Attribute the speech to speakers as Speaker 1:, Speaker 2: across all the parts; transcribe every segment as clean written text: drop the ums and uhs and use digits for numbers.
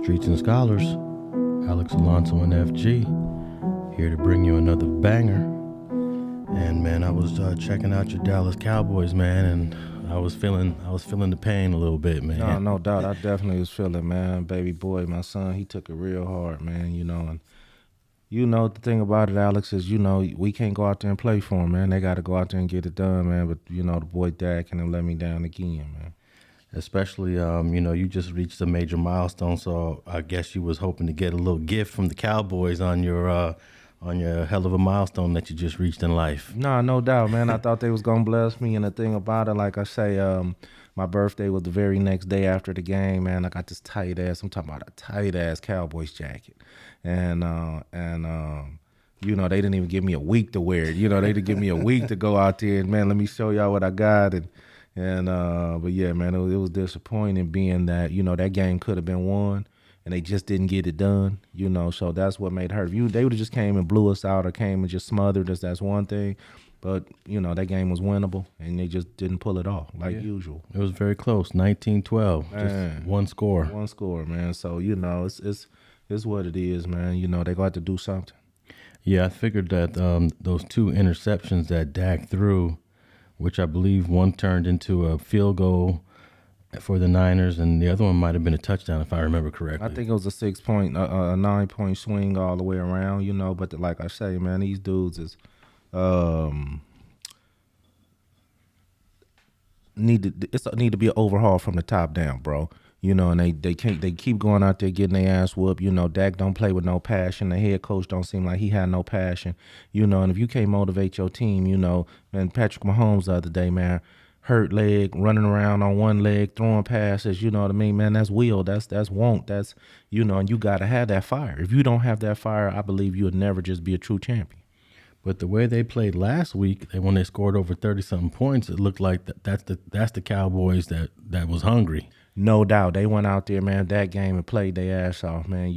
Speaker 1: Streets and Scholars, Alex Alonso and FG, here to bring you another banger. And man, I was checking out your Dallas Cowboys, man, and I was feeling the pain a little bit, man.
Speaker 2: No doubt. I definitely was feeling, man. Baby boy, my son, he took it real hard, man, and the thing about it, Alex, is, we can't go out there and play for him, man. They got to go out there and get it done, man. But, the boy dad can let me down again, man.
Speaker 1: Especially, you just reached a major milestone, so I guess you was hoping to get a little gift from the Cowboys on your hell of a milestone that you just reached in life.
Speaker 2: No doubt, man. I thought they was gonna bless me, and the thing about it, like I say, my birthday was the very next day after the game, man. I got this I'm talking about a tight ass Cowboys jacket, and they didn't even give me a week to wear it. They didn't give me a week to go out there and, man, let me show y'all what I got. But yeah, man, it was disappointing being that, that game could have been won and they just didn't get it done, so that's what made it hurt. They would have just came and blew us out or came and just smothered us, that's one thing. But, that game was winnable and they just didn't pull it off like usual.
Speaker 1: It was very close, 19-12, just one score.
Speaker 2: One score, man. So, it's what it is, man. They got to do something.
Speaker 1: Yeah, I figured that those two interceptions that Dak threw, which I believe one turned into a field goal for the Niners, and the other one might have been a touchdown, if I remember correctly.
Speaker 2: I think it was a 9-point swing all the way around, but like I say, man, these dudes is need to be an overhaul from the top down, bro. And they keep going out there getting their ass whooped. Dak don't play with no passion. The head coach don't seem like he had no passion. And if you can't motivate your team, and Patrick Mahomes the other day, man, hurt leg, running around on one leg, throwing passes, you know what I mean, man, that's will, that's want, that's, and you got to have that fire. If you don't have that fire, I believe you'll never just be a true champion.
Speaker 1: But the way they played last week, when they scored over 30-something points, it looked like that's the Cowboys that was hungry.
Speaker 2: No doubt. They went out there, man, that game and played their ass off, man,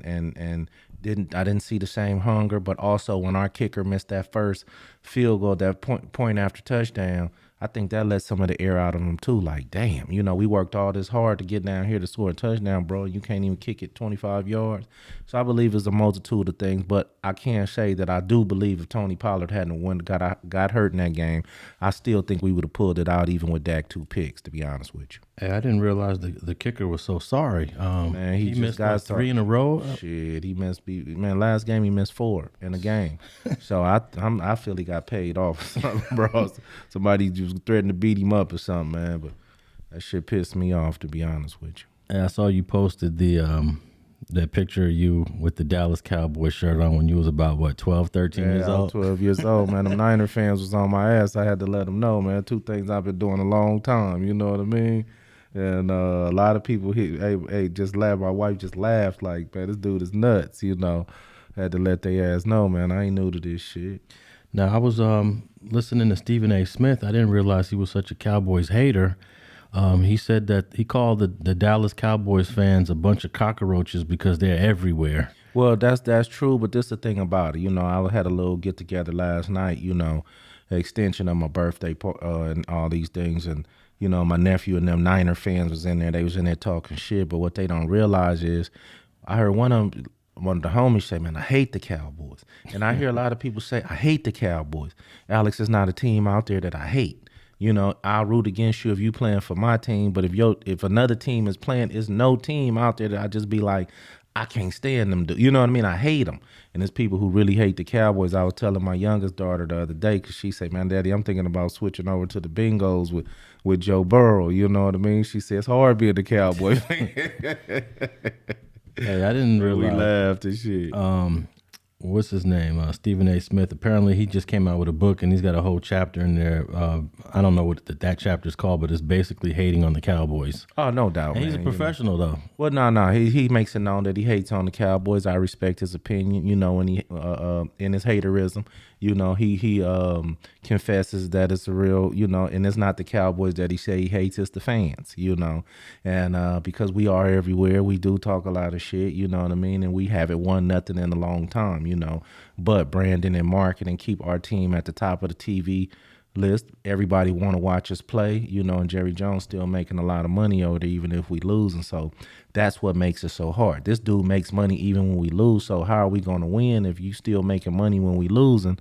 Speaker 2: and didn't see the same hunger, but also when our kicker missed that first field goal, that point after touchdown, I think that let some of the air out of them too. Like, damn, we worked all this hard to get down here to score a touchdown, bro. You can't even kick it 25 yards. So I believe it's a multitude of things, but I can say that I do believe if Tony Pollard hadn't got hurt in that game, I still think we would have pulled it out even with Dak 2 picks, to be honest with you.
Speaker 1: Hey, I didn't realize the kicker was so sorry.
Speaker 2: Man, he
Speaker 1: missed like 3 in a row.
Speaker 2: Shit, he missed. Last game he missed 4 in a game. So I feel he got paid off or something, bro. Somebody just threatened to beat him up or something, man. But that shit pissed me off, to be honest with you.
Speaker 1: And I saw you posted that picture of you with the Dallas Cowboys shirt on when you was about, 12, 13 years old?
Speaker 2: 12 years old, man. Them Niner fans was on my ass. I had to let them know, man. 2 things I've been doing a long time, you know what I mean? And a lot of people just laugh. My wife just laughed like, man, this dude is nuts, Had to let their ass know, man. I ain't new to this shit.
Speaker 1: Now, I was listening to Stephen A. Smith. I didn't realize he was such a Cowboys hater. He said that he called the Dallas Cowboys fans a bunch of cockroaches because they're everywhere.
Speaker 2: Well, that's true, but this is the thing about it. I had a little get-together last night, extension of my birthday and all these things, and my nephew and them Niner fans was in there. They was in there talking shit, but what they don't realize is I heard one of the homies say, man, I hate the Cowboys. And I hear a lot of people say, I hate the Cowboys. Alex, is not a team out there that I hate. I'll root against you if you playing for my team, but if another team is playing, there's no team out there that I just be like, I can't stand them. You know what I mean? I hate them. And there's people who really hate the Cowboys. I was telling my youngest daughter the other day, because she said, man, Daddy, I'm thinking about switching over to the Bengals with Joe Burrow. You know what I mean? She said, it's hard being the Cowboy.
Speaker 1: Hey, I didn't realize.
Speaker 2: We laughed and shit.
Speaker 1: What's his name? Stephen A. Smith. Apparently, he just came out with a book, and he's got a whole chapter in there. I don't know what that chapter is called, but it's basically hating on the Cowboys.
Speaker 2: Oh, no doubt,
Speaker 1: and
Speaker 2: man.
Speaker 1: He's a professional, though.
Speaker 2: Well, no. He makes it known that he hates on the Cowboys. I respect his opinion, and he in his haterism, he confesses that it's a real, and it's not the Cowboys that he say he hates, it's the fans, and because we are everywhere, we do talk a lot of shit, you know what I mean, and we haven't won nothing in a long time, but branding and marketing keep our team at the top of the TV list. Everybody want to watch us play, you know, and Jerry Jones still making a lot of money over there, even if we lose. And so that's what makes it so hard. This dude makes money even when we lose. So how are we going to win if you still making money when we losing?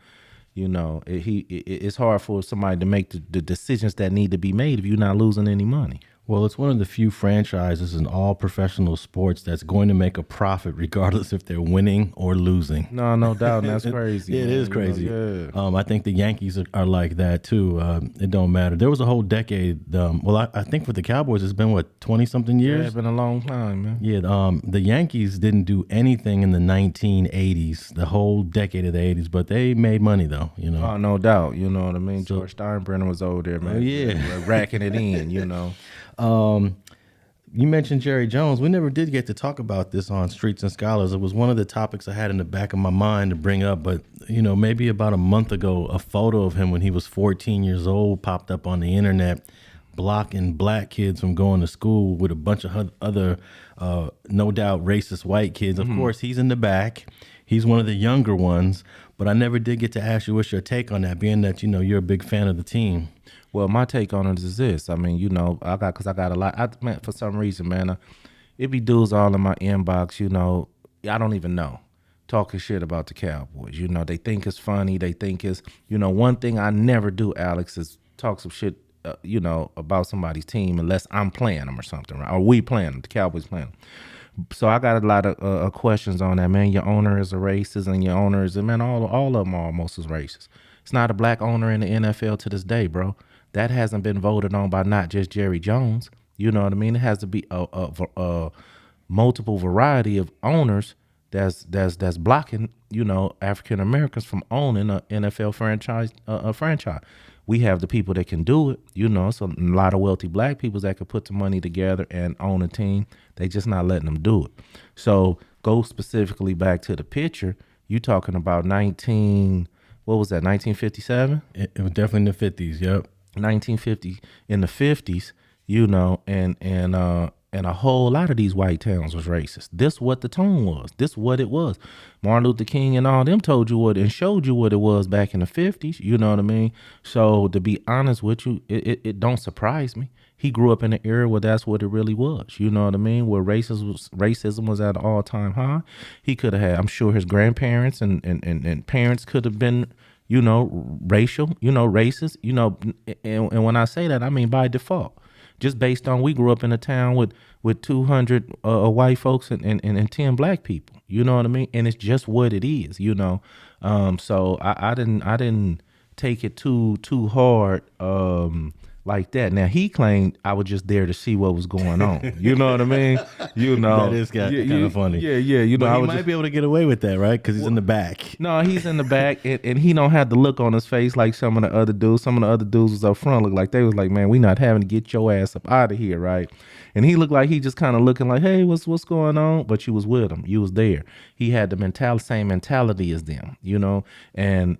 Speaker 2: You know, it's hard for somebody to make the decisions that need to be made if you're not losing any money.
Speaker 1: Well, it's one of the few franchises in all professional sports that's going to make a profit regardless if they're winning or losing.
Speaker 2: No doubt. And that's crazy.
Speaker 1: It is crazy.
Speaker 2: You know,
Speaker 1: I think the Yankees are like that too. It don't matter. There was a whole decade. I think for the Cowboys, it's been what, 20-something years?
Speaker 2: Yeah, it's been a long time, man.
Speaker 1: Yeah, the Yankees didn't do anything in the 1980s, the whole decade of the 80s, but they made money though, you know.
Speaker 2: Oh, no doubt. You know what I mean? So, George Steinbrenner was over there, man.
Speaker 1: Yeah.
Speaker 2: Racking it in, you know.
Speaker 1: You mentioned Jerry Jones. We never did get to talk about this on Streets and Scholars. It was one of the topics I had in the back of my mind to bring up, but you know, maybe about a month ago, a photo of him when he was 14 years old popped up on the internet, blocking black kids from going to school with a bunch of other, no doubt racist white kids. Of course, he's in the back. He's one of the younger ones, but I never did get to ask you what's your take on that, being that, you know, you're a big fan of the team.
Speaker 2: Well, my take on it is this. I mean, you know, I got a lot. Man, for some reason, man, it be dudes all in my inbox, you know, I don't even know, talking shit about the Cowboys. You know, they think it's funny. They think it's, you know, one thing I never do, Alex, is talk some shit, you know, about somebody's team unless I'm playing them or something, right? Or we playing them, the Cowboys playing them. So I got a lot of questions on that, man. Your owner is a racist, and your owner is, man, all of them are almost as racist. It's not a black owner in the NFL to this day, bro. That hasn't been voted on by not just Jerry Jones. You know what I mean? It has to be a multiple variety of owners that's blocking, you know, African Americans from owning a NFL franchise. We have the people that can do it, you know. So a lot of wealthy black people that could put the money together and own a team. They just not letting them do it. So go specifically back to the picture. You talking about 1957?
Speaker 1: It was definitely in the 50s. Yep.
Speaker 2: 1950 in the 50s, you know, and a whole lot of these white towns was racist. This what the tone was. This what it was. Martin Luther King and all them told you what and showed you what it was back in the 50s. You know what I mean? So to be honest with you, it don't surprise me. He grew up in an era where that's what it really was. You know what I mean? Where racism was at an all-time high. He could have had, I'm sure his grandparents and parents could have been, you know, racial, you know, racist, you know, and when I say that, I mean by default, just based on we grew up in a town with 200 white folks and 10 black people, you know what I mean? And it's just what it is, you know. So I didn't take it too hard like that. Now he claimed I was just there to see what was going on. You know what I mean? You know,
Speaker 1: that is kind of funny.
Speaker 2: Yeah. You know,
Speaker 1: but he might be able to get away with that, right? Because he's in the back.
Speaker 2: No, he's in the back, and he don't have the look on his face like some of the other dudes. Some of the other dudes was up front, look like they was like, man, we not having to get your ass up out of here, right? And he looked like he just kind of looking like, hey, what's going on? But you was with him, you was there. He had the same mentality as them, you know. And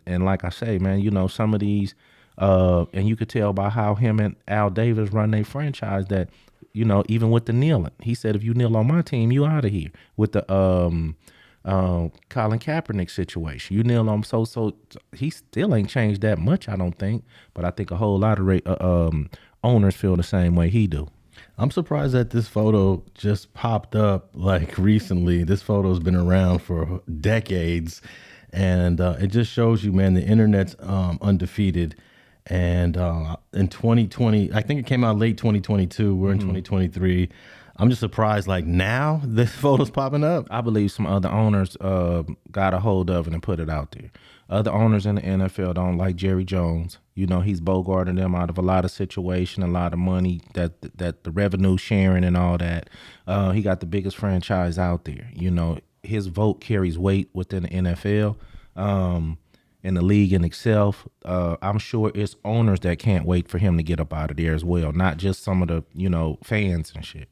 Speaker 2: like I say, man, you know, some of these. And you could tell by how him and Al Davis run their franchise that, you know, even with the kneeling, he said, if you kneel on my team, you out of here. With the Colin Kaepernick situation, you kneel on, so he still ain't changed that much, I don't think. But I think a whole lot of owners feel the same way he do.
Speaker 1: I'm surprised that this photo just popped up like recently. This photo's been around for decades, and it just shows you, man, the internet's undefeated. And in 2020, I think it came out late 2022. We're in 2023. I'm just surprised, like now this photo's popping up.
Speaker 2: I believe some other owners got a hold of it and put it out there. Other owners in the NFL don't like Jerry Jones. You know, he's bogarting them out of a lot of situation, a lot of money, that the revenue sharing and all that. He got the biggest franchise out there. You know, his vote carries weight within the NFL. In the league in itself, I'm sure it's owners that can't wait for him to get up out of there as well, not just some of the, you know, fans and shit.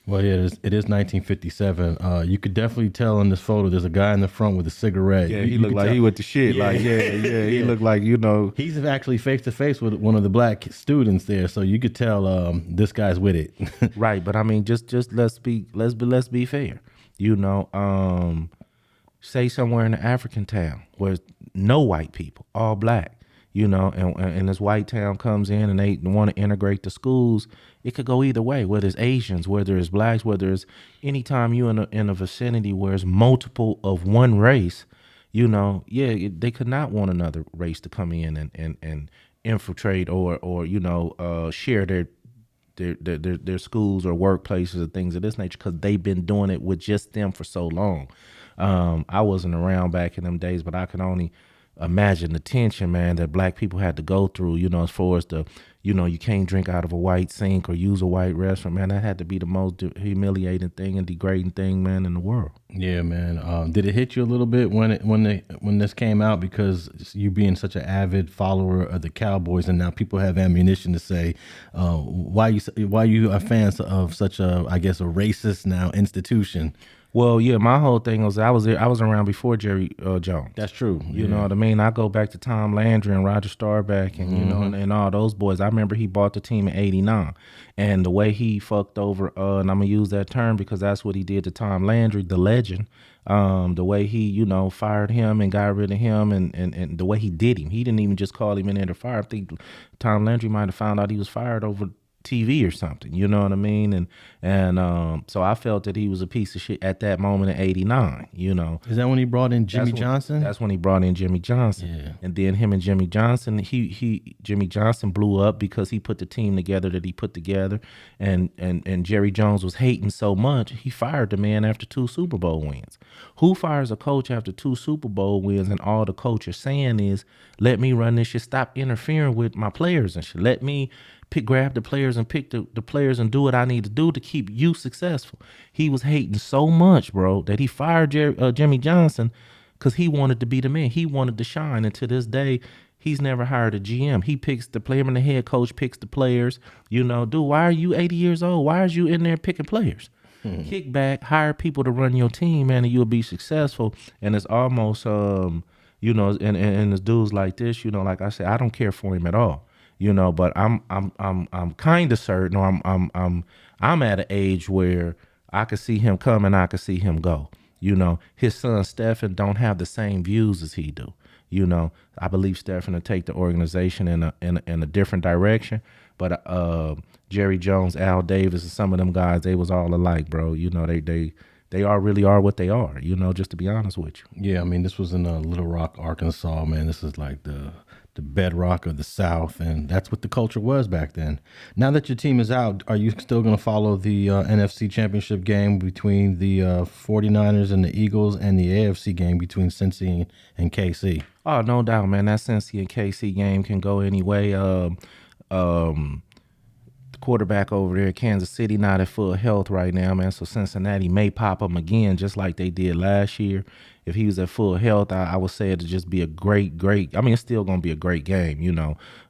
Speaker 1: Well, yeah, it is 1957. You could definitely tell in this photo, there's a guy in the front with a cigarette.
Speaker 2: Yeah, he looked like he with the shit. Yeah. Like, he looked like, you know.
Speaker 1: He's actually face to face with one of the black students there, so you could tell this guy's with it.
Speaker 2: Right, but I mean, just let's be fair. You know, say somewhere in an African town where no white people, all black. and this white town comes in and they want to integrate the schools, it could go either way, whether it's Asians, whether it's blacks, whether it's anytime you in a vicinity where it's multiple of one race, they could not want another race to come in and infiltrate or share their schools or workplaces or things of this nature, because they've been doing it with just them for so long. I wasn't around back in them days, but I can only imagine the tension, man, that black people had to go through, as far as you can't drink out of a white sink or use a white restaurant, man. That had to be the most humiliating thing and degrading thing, man, in the world.
Speaker 1: Yeah, man. Did it hit you a little bit when this came out, because you being such an avid follower of the Cowboys, and now people have ammunition to say, why you are fans of such a, I guess, a racist now institution?
Speaker 2: Well, yeah, my whole thing was I was around before Jerry Jones.
Speaker 1: That's true.
Speaker 2: You know what I mean? I go back to Tom Landry and Roger Staubach and and all those boys. I remember he bought the team in '89, and the way he fucked over, and I'm gonna use that term because that's what he did to Tom Landry, the legend. The way he, fired him and got rid of him, and the way he did him. He didn't even just call him in there to fire. I think Tom Landry might have found out he was fired over TV or something, you know what I mean? And so I felt that he was a piece of shit at that moment in '89,
Speaker 1: Is that when he brought in Jimmy Johnson?
Speaker 2: That's when he brought in Jimmy Johnson.
Speaker 1: Yeah.
Speaker 2: And then him and Jimmy Johnson, Jimmy Johnson blew up because he put the team together that he put together, and Jerry Jones was hating so much, he fired the man after 2 Super Bowl wins. Who fires a coach after 2 Super Bowl wins and all the coach is saying is, let me run this shit, stop interfering with my players and shit. Let me grab the players and pick the players and do what I need to do to keep you successful. He was hating so much, bro, that he fired Jimmy Johnson because he wanted to be the man. He wanted to shine. And to this day, he's never hired a GM. He picks the player, and the head coach picks the players. Dude, why are you 80 years old? Why are you in there picking players? Kick back, hire people to run your team, man, and you'll be successful. And it's almost, and it's dudes like this, like I said, I don't care for him at all. But I'm kind of certain, or I'm at an age where I could see him come and I could see him go. His son Stephen don't have the same views as he do. I believe Stephen will take the organization in a different direction. But Jerry Jones, Al Davis, and some of them guys, they was all alike, bro. They really are what they are. Just to be honest with you.
Speaker 1: Yeah, I mean, this was in Little Rock, Arkansas, man. This is like the bedrock of the South, and that's what the culture was back then. Now that your team is out, are you still going to follow the NFC Championship game between the 49ers and the Eagles, and the AFC game between Cincy and KC?
Speaker 2: Oh, no doubt, man. That Cincy and KC game can go any way. The quarterback over there, Kansas City, not at full health right now, man. So Cincinnati may pop him again, just like they did last year. If he was at full health, I would say it'd just be a great. I mean, it's still going to be a great game,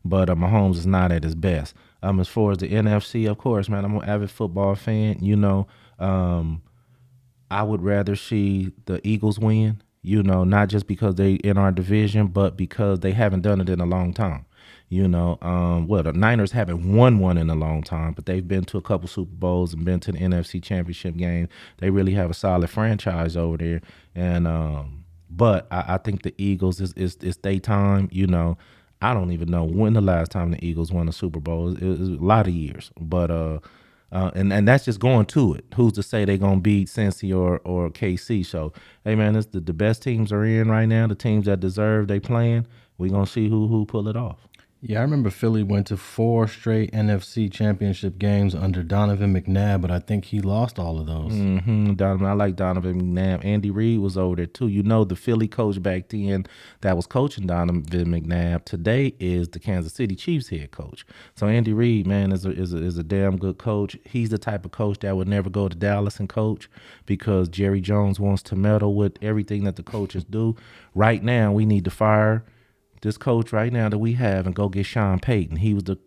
Speaker 2: but Mahomes is not at his best. As far as the NFC, of course, man, I'm an avid football fan. I would rather see the Eagles win, not just because they in our division, but because they haven't done it in a long time. The Niners haven't won one in a long time, but they've been to a couple Super Bowls and been to the NFC Championship game. They really have a solid franchise over there. And but I think the Eagles is their time. I don't even know when the last time the Eagles won a Super Bowl. It was a lot of years. But and that's just going to it. Who's to say they're gonna beat Cincy or KC? So hey man, it's the best teams are in right now. The teams that deserve they playing. We're gonna see who pull it off.
Speaker 1: Yeah, I remember Philly went to 4 straight NFC Championship games under Donovan McNabb, but I think he lost all of those.
Speaker 2: I like Donovan McNabb. Andy Reid was over there too. The Philly coach back then that was coaching Donovan McNabb today is the Kansas City Chiefs head coach. So Andy Reid, man, is a damn good coach. He's the type of coach that would never go to Dallas and coach because Jerry Jones wants to meddle with everything that the coaches do. Right now, we need to fire this coach right now that we have and go get Sean Payton. He was the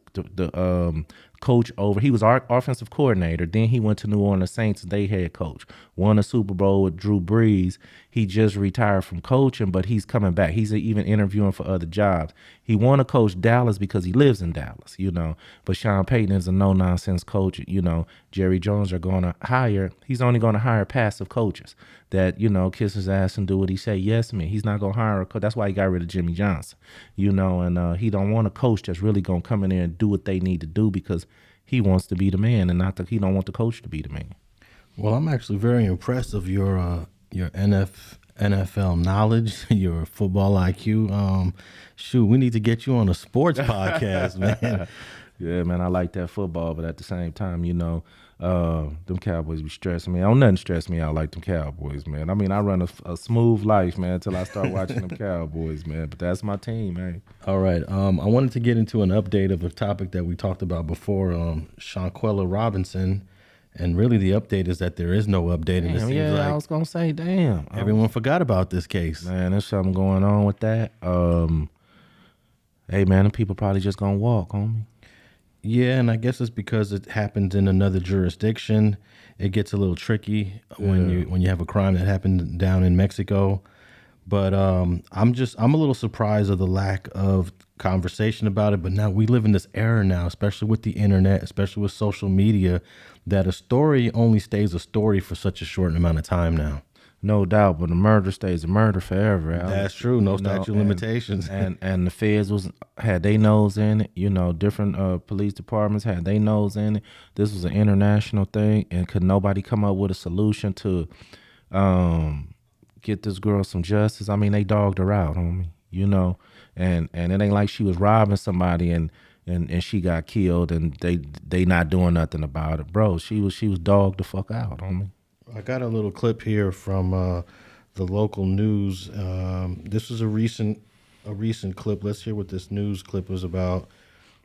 Speaker 2: coach over. He was our offensive coordinator. Then he went to New Orleans Saints. They head coach. Won a Super Bowl with Drew Brees. He just retired from coaching, but he's coming back. He's even interviewing for other jobs. He want to coach Dallas because he lives in Dallas, But Sean Payton is a no-nonsense coach. Jerry Jones are going to hire. He's only going to hire passive coaches that, kiss his ass and do what he say. Yes, man. He's not going to hire a coach. That's why he got rid of Jimmy Johnson, and he don't want a coach that's really going to come in there and do what they need to do because he wants to be the man and he don't want the coach to be the man.
Speaker 1: Well, I'm actually very impressed of your NFL knowledge, your football IQ. Shoot, we need to get you on a sports podcast, man.
Speaker 2: Yeah, man, I like that football, but at the same time, them Cowboys be stressing me. Don't nothing stress me out like them Cowboys, man. I mean, I run a smooth life, man, until I start watching them Cowboys, man. But that's my team, man.
Speaker 1: All right. I wanted to get into an update of a topic that we talked about before, Shanquella Robinson. And really the update is that there is no update. And it seems like
Speaker 2: I was going to say, damn.
Speaker 1: Everyone forgot about this case.
Speaker 2: Man, there's something going on with that. Hey, man, them people probably just going to walk, homie.
Speaker 1: Yeah, and I guess it's because it happens in another jurisdiction. It gets a little tricky when you have a crime that happened down in Mexico. But I'm a little surprised of the lack of conversation about it. But now we live in this era now, especially with the internet, especially with social media, that a story only stays a story for such a short amount of time now.
Speaker 2: No doubt, but a murder stays a murder forever. Alex.
Speaker 1: That's true. No statute of limitations.
Speaker 2: And the feds had their nose in it. Different police departments had their nose in it. This was an international thing, and could nobody come up with a solution to get this girl some justice? I mean, they dogged her out, homie. And it ain't like she was robbing somebody and she got killed and they not doing nothing about it, bro. She was dogged the fuck out, homie.
Speaker 1: I got a little clip here from the local news. This is a recent clip. Let's hear what this news clip was about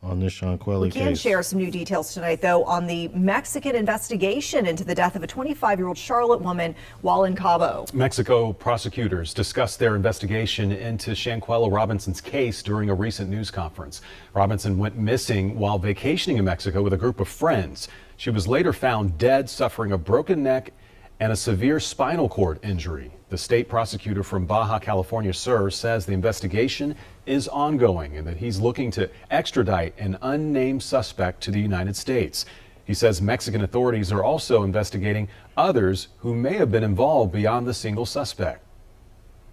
Speaker 1: on this Shanquella case.
Speaker 3: We can share some new details tonight, though, on the Mexican investigation into the death of a 25-year-old Charlotte woman while in Cabo.
Speaker 4: Mexico prosecutors discussed their investigation into Shanquella Robinson's case during a recent news conference. Robinson went missing while vacationing in Mexico with a group of friends. She was later found dead, suffering a broken neck and a severe spinal cord injury. The state prosecutor from Baja California Sur says the investigation is ongoing and that he's looking to extradite an unnamed suspect to the United States. He says Mexican authorities are also investigating others who may have been involved beyond the single suspect.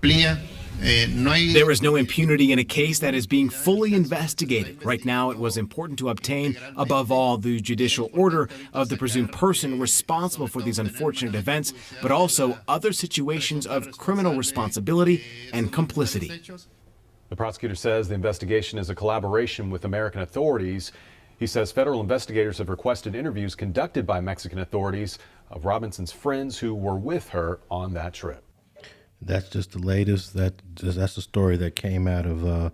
Speaker 5: There is no impunity in a case that is being fully investigated. Right now, it was important to obtain, above all, the judicial order of the presumed person responsible for these unfortunate events, but also other situations of criminal responsibility and complicity.
Speaker 4: The prosecutor says the investigation is a collaboration with American authorities. He says federal investigators have requested interviews conducted by Mexican authorities of Robinson's friends who were with her on that trip.
Speaker 1: That's just the latest. That's the story that came out of the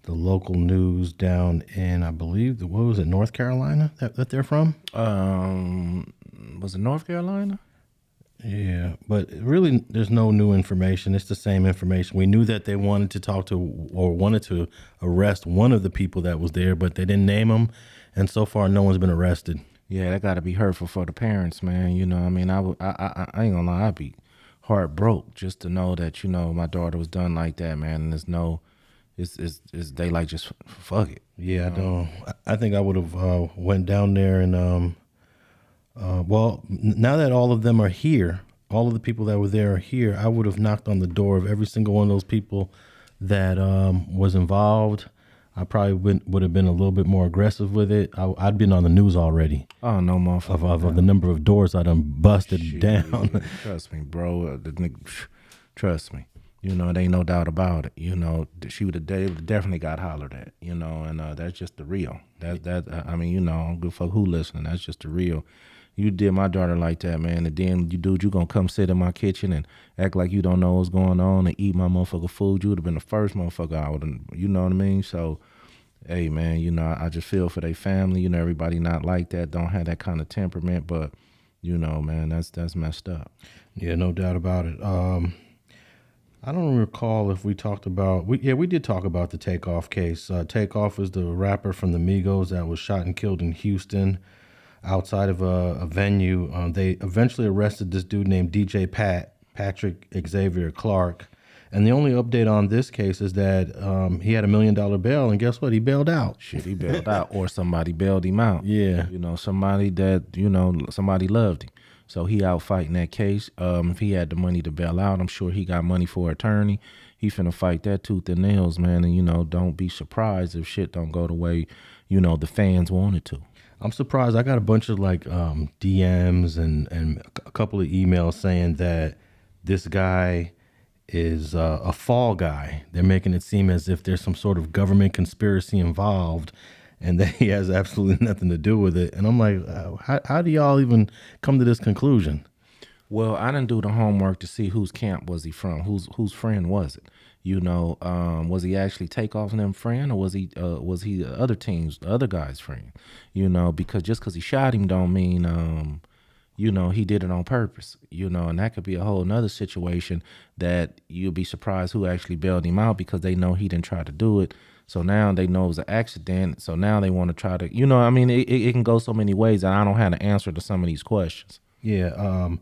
Speaker 1: local news down in, I believe, what was it, North Carolina that they're from?
Speaker 2: Was it North Carolina?
Speaker 1: Yeah, but really there's no new information. It's the same information. We knew that they wanted to talk to or wanted to arrest one of the people that was there, but they didn't name him. And so far, no one's been arrested.
Speaker 2: Yeah, that got to be hurtful for the parents, man. I mean, I ain't gonna lie, I'd be heart broke just to know that my daughter was done like that, man. And there's no, it's they like just fuck it.
Speaker 1: Yeah, I don't. I think I would have went down there and well, now that all of them are here, all of the people that were there are here, I would have knocked on the door of every single one of those people that was involved. I probably would have been a little bit more aggressive with it. I'd been on the news already.
Speaker 2: Oh, no, motherfucker.
Speaker 1: Of the number of doors I done busted down.
Speaker 2: Trust me, bro. Trust me. There ain't no doubt about it. She would have definitely got hollered at, and that's just the real. I don't give a fuck who listening. That's just the real. You did my daughter like that, man, and then you gonna come sit in my kitchen and act like you don't know what's going on and eat my motherfucker food. You would have been the first motherfucker I would have, you know what I mean? So, hey, man, I just feel for their family. Everybody not like that, don't have that kind of temperament, but, man, that's messed up.
Speaker 1: Yeah, no doubt about it. I don't recall if we talked about. We did talk about the Takeoff case. Takeoff was the rapper from the Migos that was shot and killed in Houston, outside of a venue. They eventually arrested this dude named DJ Patrick Xavier Clark, and the only update on this case is that he had $1 million bail, and guess what? He bailed out.
Speaker 2: Shit, he bailed out, or somebody bailed him out.
Speaker 1: Yeah.
Speaker 2: Somebody that somebody loved him. So he out fighting that case. If he had the money to bail out, I'm sure he got money for attorney. He finna fight that tooth and nails, man. And, don't be surprised if shit don't go the way, the fans want it to.
Speaker 1: I'm surprised. I got a bunch of DMs and a couple of emails saying that this guy is a fall guy. They're making it seem as if there's some sort of government conspiracy involved and that he has absolutely nothing to do with it. And I'm like, how do y'all even come to this conclusion?
Speaker 2: Well, I didn't do the homework to see whose camp was he from, whose friend was it. Was he actually Takeoff and them friend, or was he the other team's, the other guy's friend? Because just because he shot him don't mean he did it on purpose. And that could be a whole nother situation that you'll be surprised who actually bailed him out, because they know he didn't try to do it. So now they know it was an accident. So now they want to try to, it can go so many ways, and I don't have an answer to some of these questions.
Speaker 1: Yeah.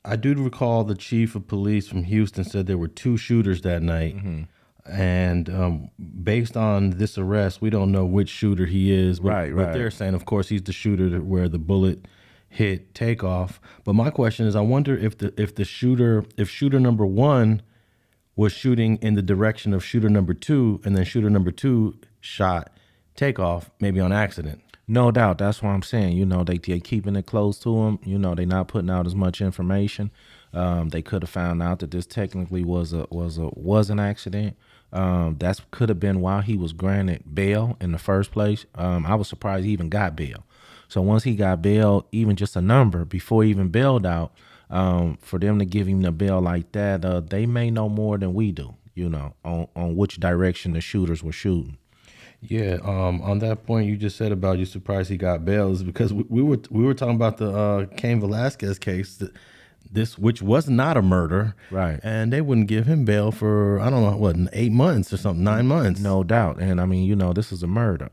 Speaker 1: I do recall the chief of police from Houston said there were 2 shooters that night. Mm-hmm. And based on this arrest, we don't know which shooter he is. But they're saying, of course, he's the shooter where the bullet hit Takeoff. But my question is, I wonder if shooter number 1 was shooting in the direction of shooter number 2, and then shooter number 2 shot Takeoff, maybe on accident.
Speaker 2: No doubt. That's what I'm saying. They keeping it close to him. They not putting out as much information. They could have found out that this technically was an accident. That could have been why he was granted bail in the first place. I was surprised he even got bail. So once he got bail, even just a number before he even bailed out, for them to give him the bail like that, they may know more than we do, on which direction the shooters were shooting.
Speaker 1: Yeah, on that point you just said about you surprised he got bail is because we were talking about the Cain Velasquez case, which was not a murder,
Speaker 2: right? And
Speaker 1: they wouldn't give him bail for 8 months or something, 9 months.
Speaker 2: No doubt, and this is a murder.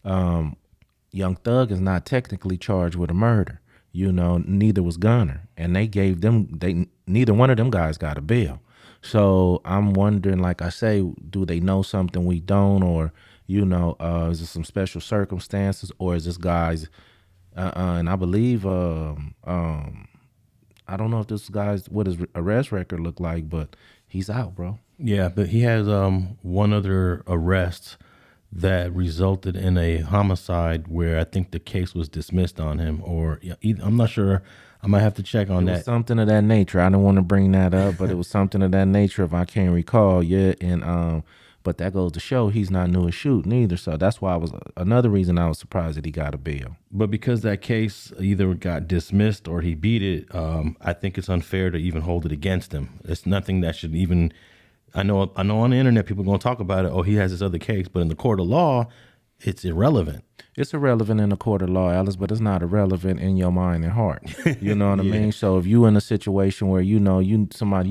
Speaker 2: Young Thug is not technically charged with a murder. Neither was Gunner, and neither one of them guys got a bail. So I'm wondering, like I say, do they know something we don't, or is it some special circumstances, or is this guy's? And I believe, I don't know if this guy's what his arrest record looked like, but he's out, bro.
Speaker 1: Yeah, but he has one other arrest that resulted in a homicide where I think the case was dismissed on him, or I'm not sure. I might have to check on that.
Speaker 2: It was something of that nature. I don't want to bring that up, but it was something of that nature if I can't recall. Yeah, and but that goes to show he's not new at shooting either. So that's why another reason I was surprised that he got a bail.
Speaker 1: But because that case either got dismissed or he beat it, I think it's unfair to even hold it against him. It's nothing that should even. I know on the internet people are going to talk about it. Oh, he has this other case, but in the court of law, it's irrelevant.
Speaker 2: It's irrelevant in the court of law, Alice, but it's not irrelevant in your mind and heart. You know what I mean? So if you in a situation where you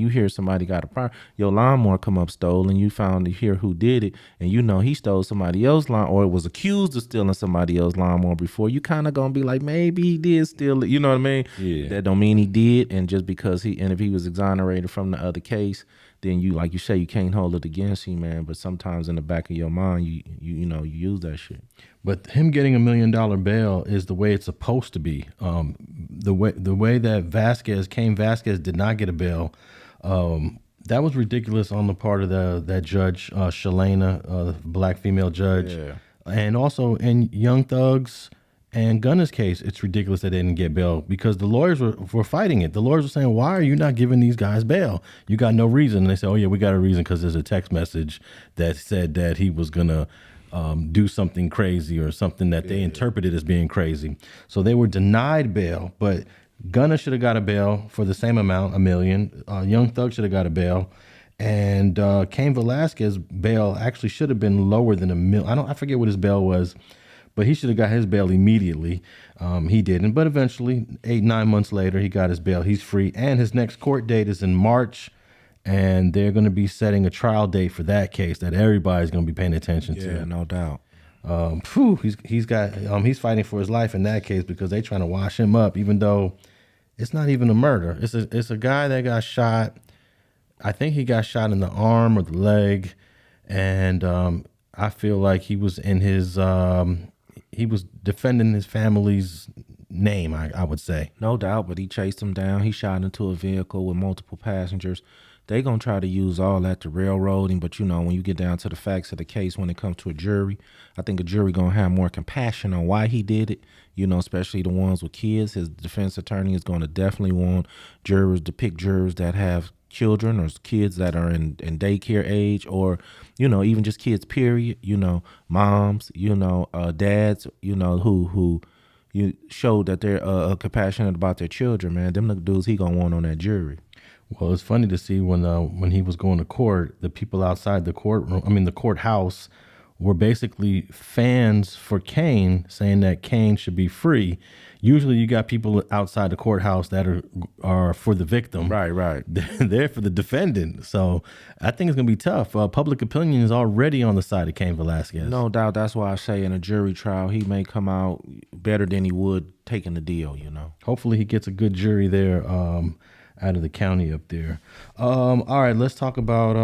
Speaker 2: hear somebody got a problem, your lawnmower come up stolen, you found to hear who did it, and he stole somebody else's lawn, or was accused of stealing somebody else's lawnmower before, you kind of gonna be like, maybe he did steal it. You know what I mean?
Speaker 1: Yeah.
Speaker 2: That don't mean he did, and just because if he was exonerated from the other case, then you, like you say, you can't hold it against him, man. But sometimes in the back of your mind, you use that shit.
Speaker 1: But him getting $1 million bail is the way it's supposed to be. The way that Cain Velasquez did not get a bail, that was ridiculous on the part of that judge, Shalana, black female judge.
Speaker 2: Yeah.
Speaker 1: And also in Young Thug's and Gunner's case, it's ridiculous that they didn't get bail because the lawyers were fighting it. The lawyers were saying, why are you not giving these guys bail? You got no reason. And they said, oh, yeah, we got a reason because there's a text message that said that he was going to do something crazy or something that they interpreted as being crazy. So they were denied bail, but Gunner should have got a bail for the same amount, $1 million. Young Thug should have got a bail. And Cain Velasquez bail actually should have been lower than $1 million. I forget what his bail was, but he should have got his bail immediately. He didn't, but eventually 8-9 months later, he got his bail. He's free. And his next court date is in March. and they're going to be setting a trial date for that case that everybody's going to be paying attention to.
Speaker 2: Yeah, no doubt.
Speaker 1: He's fighting for his life in that case because they're trying to wash him up, even though it's not even a murder. It's a guy that got shot. I think he got shot in the arm or the leg, and I feel like he was in his he was defending his family's name, I would say.
Speaker 2: No doubt, but he chased him down. He shot into a vehicle with multiple passengers. They gonna try to use all that to railroad him, but when you get down to the facts of the case, when it comes to a jury, I think a jury gonna have more compassion on why he did it. Especially the ones with kids. His defense attorney is gonna definitely want jurors to pick jurors that have children or kids that are in daycare age, or even just kids. Period. Moms. Dads. Who you showed that they're compassionate about their children. Man, them the dudes he gonna want on that jury.
Speaker 1: Well, it's funny to see when he was going to court, the people outside the courtroom, the courthouse, were basically fans for Kane, saying that Kane should be free. Usually you got people outside the courthouse that are for the victim.
Speaker 2: Right.
Speaker 1: They're for the defendant. So I think it's going to be tough. Public opinion is already on the side of Cain Velasquez.
Speaker 2: No doubt. That's why I say in a jury trial, he may come out better than he would taking the deal,
Speaker 1: Hopefully he gets a good jury there out of the county up there. All right, let's talk about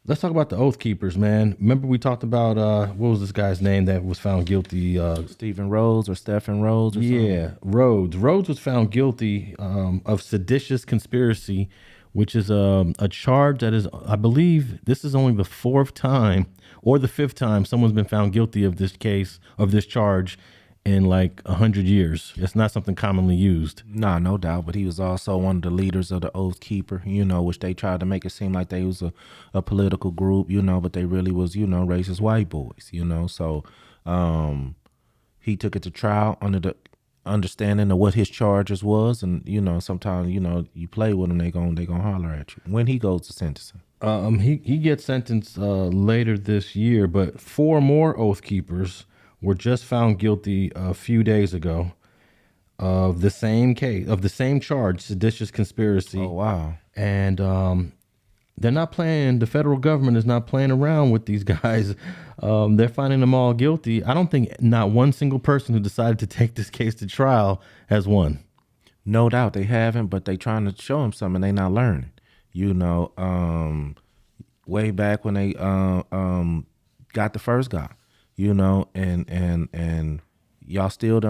Speaker 1: the Oath Keepers, man. Remember we talked about what was this guy's name that was found guilty?
Speaker 2: Stephen Rhodes or Stephen Rhodes or something?
Speaker 1: Yeah, Rhodes. Rhodes was found guilty of seditious conspiracy, which is a charge that is, I believe, this is only the fourth time or the fifth time someone's been found guilty of this case, of this charge, in like 100 years. It's not something commonly used.
Speaker 2: Nah, no doubt. But he was also one of the leaders of the Oath Keeper, which they tried to make it seem like they was a political group, but they really was, racist white boys, So he took it to trial under the understanding of what his charges was. And, sometimes, you play with them, they gonna holler at you. When he goes to sentencing.
Speaker 1: He gets sentenced later this year, but 4 more Oath Keepers were just found guilty a few days ago of the same case, of the same charge, seditious conspiracy.
Speaker 2: Oh, wow.
Speaker 1: And they're not playing, the federal government is not playing around with these guys. They're finding them all guilty. I don't think not one single person who decided to take this case to trial has won.
Speaker 2: No doubt they haven't, but they trying to show them something they not learning. Way back when they got the first guy. And y'all still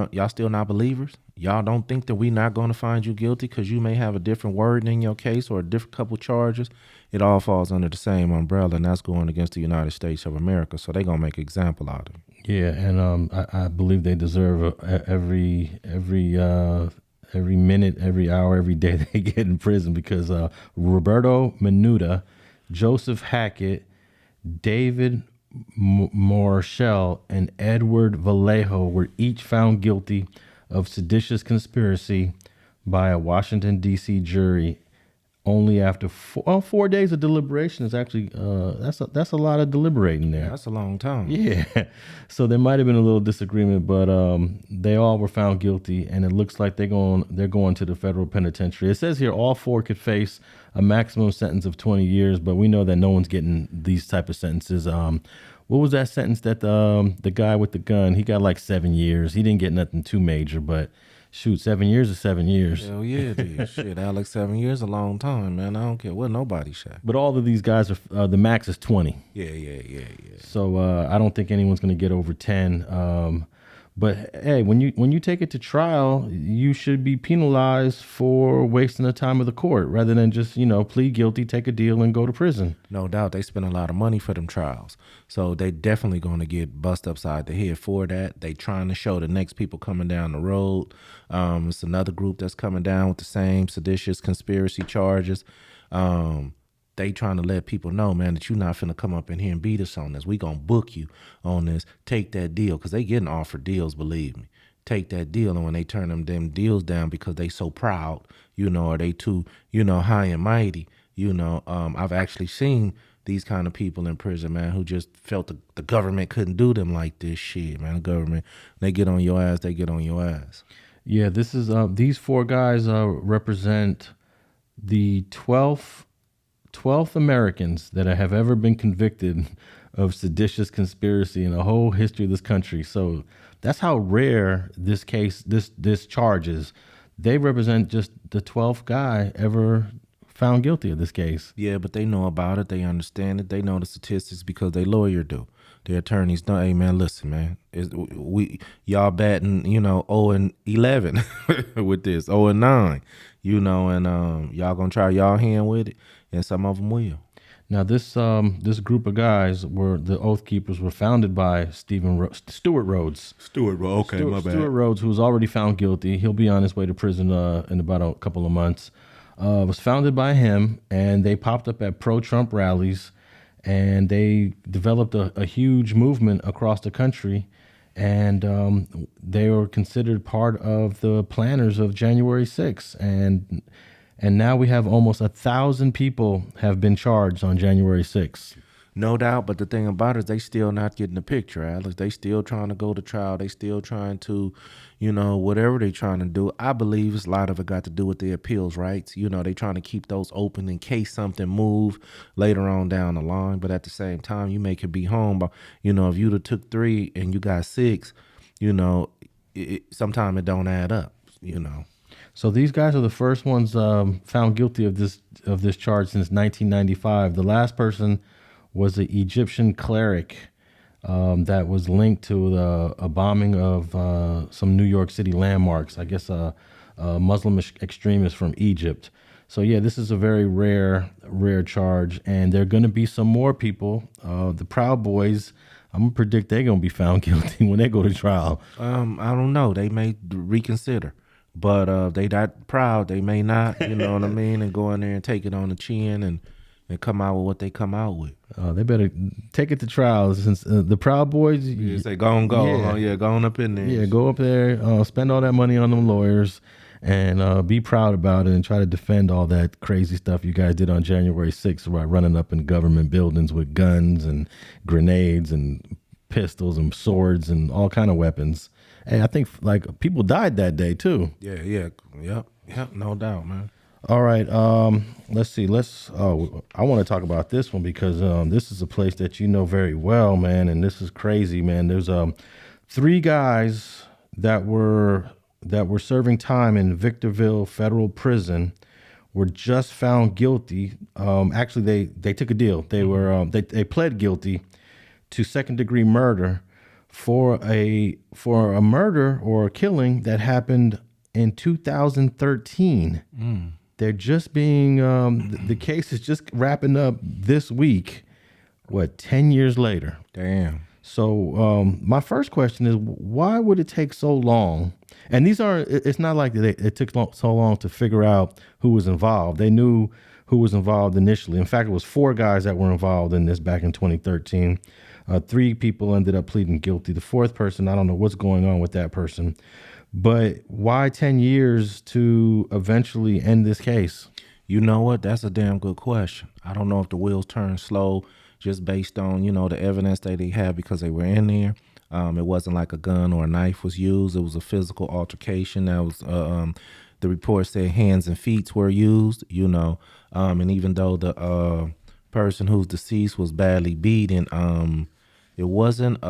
Speaker 2: not believers. Y'all don't think that we not going to find you guilty because you may have a different word in your case or a different couple charges. It all falls under the same umbrella, and that's going against the United States of America. So they gonna make an example out of it.
Speaker 1: Yeah, and I believe they deserve every minute, every hour, every day they get in prison because Roberto Menuda, Joseph Hackett, David Morshell, and Edward Vallejo were each found guilty of seditious conspiracy by a Washington, D.C. jury only after 4 days of deliberation. Is actually that's a lot of deliberating there.
Speaker 2: That's a long time.
Speaker 1: Yeah. So there might have been a little disagreement, but they all were found guilty, and it looks like they're going to the federal penitentiary. It says here all 4 could face a maximum sentence of 20 years, but we know that no one's getting these type of sentences. What was that sentence that the guy with the gun, he got like 7 years. He didn't get nothing too major, but shoot, 7 years is 7 years.
Speaker 2: Hell yeah, it is. Shit, Alex, 7 years a long time, man. I don't care what nobody say.
Speaker 1: But all of these guys are the max is 20.
Speaker 2: Yeah.
Speaker 1: So I don't think anyone's going to get over 10. But hey, when you take it to trial, you should be penalized for wasting the time of the court rather than just, plead guilty, take a deal, and go to prison.
Speaker 2: No doubt. They spend a lot of money for them trials. So they definitely going to get bust upside the head for that. They trying to show the next people coming down the road. It's another group that's coming down with the same seditious conspiracy charges. They trying to let people know, man, that you're not finna come up in here and beat us on this. We gonna book you on this. Take that deal, because they getting offered deals, believe me. Take that deal, and when they turn them deals down because they so proud, or they too, high and mighty, I've actually seen these kind of people in prison, man, who just felt the government couldn't do them like this shit, man. The government, they get on your ass, they get on your ass.
Speaker 1: Yeah, this is these 4 guys represent the 12th Americans that have ever been convicted of seditious conspiracy in the whole history of this country. So that's how rare this case, this charge is. They represent just the 12th guy ever found guilty of this case.
Speaker 2: Yeah, but they know about it. They understand it. They know the statistics because they lawyer do. Their attorneys know, hey, man, listen, man. Y'all batting, 0-11 with this, 0-9, and y'all going to try y'all hand with it, and some of them will.
Speaker 1: Now, this group of guys the Oath Keepers were founded by Stuart Rhodes.
Speaker 2: Okay, my bad.
Speaker 1: Stuart Rhodes, who was already found guilty. He'll be on his way to prison in about a couple of months. Was founded by him, and they popped up at pro-Trump rallies, and they developed a huge movement across the country, and they were considered part of the planners of January 6th. And now we have almost 1,000 people have been charged on January 6th.
Speaker 2: No doubt, but the thing about it is they still not getting the picture, Alex. They still trying to go to trial. They still trying to, whatever they trying to do. I believe a lot of it got to do with the appeals rights. They trying to keep those open in case something move later on down the line. But at the same time, you may could be home. But, if you'd have took 3 and you got 6, sometimes it don't add up,
Speaker 1: So these guys are the first ones found guilty of this charge since 1995. The last person was an Egyptian cleric that was linked to a bombing of some New York City landmarks. I guess a Muslim extremist from Egypt. So yeah, this is a very rare charge, and there are going to be some more people. The Proud Boys, I'm gonna predict they're gonna be found guilty when they go to trial.
Speaker 2: I don't know. They may reconsider. But they that proud, they may not, you know what I mean, and go in there and take it on the chin and come out with what they come out with.
Speaker 1: They better take it to trial since the Proud Boys.
Speaker 2: You say go on, go on up in there.
Speaker 1: Yeah, go up there, spend all that money on them lawyers, and be proud about it and try to defend all that crazy stuff you guys did on January 6th, by running up in government buildings with guns and grenades and pistols and swords and all kind of weapons. Hey, I think people died that day too.
Speaker 2: Yep, no doubt, man.
Speaker 1: All right, let's see. I want to talk about this one because this is a place that you know very well, man, and this is crazy, man. There's 3 guys that were serving time in Victorville Federal Prison were just found guilty. Actually, they took a deal. They were they pled guilty to second-degree murder for a murder or a killing that happened in 2013. They're just being the case is just wrapping up this week. 10 years later?
Speaker 2: Damn.
Speaker 1: So my first question is, why would it take so long? And it's not like it took so long to figure out who was involved. They knew who was involved initially. In fact, it was 4 guys that were involved in this back in 2013. 3 people ended up pleading guilty. The 4th person, I don't know what's going on with that person. But why 10 years to eventually end this case?
Speaker 2: You know what? That's a damn good question. I don't know if the wheels turn slow just based on, the evidence that they had because they were in there. It wasn't like a gun or a knife was used. It was a physical altercation. That was the report said hands and feet were used, and even though the person who's deceased was badly beaten, it wasn't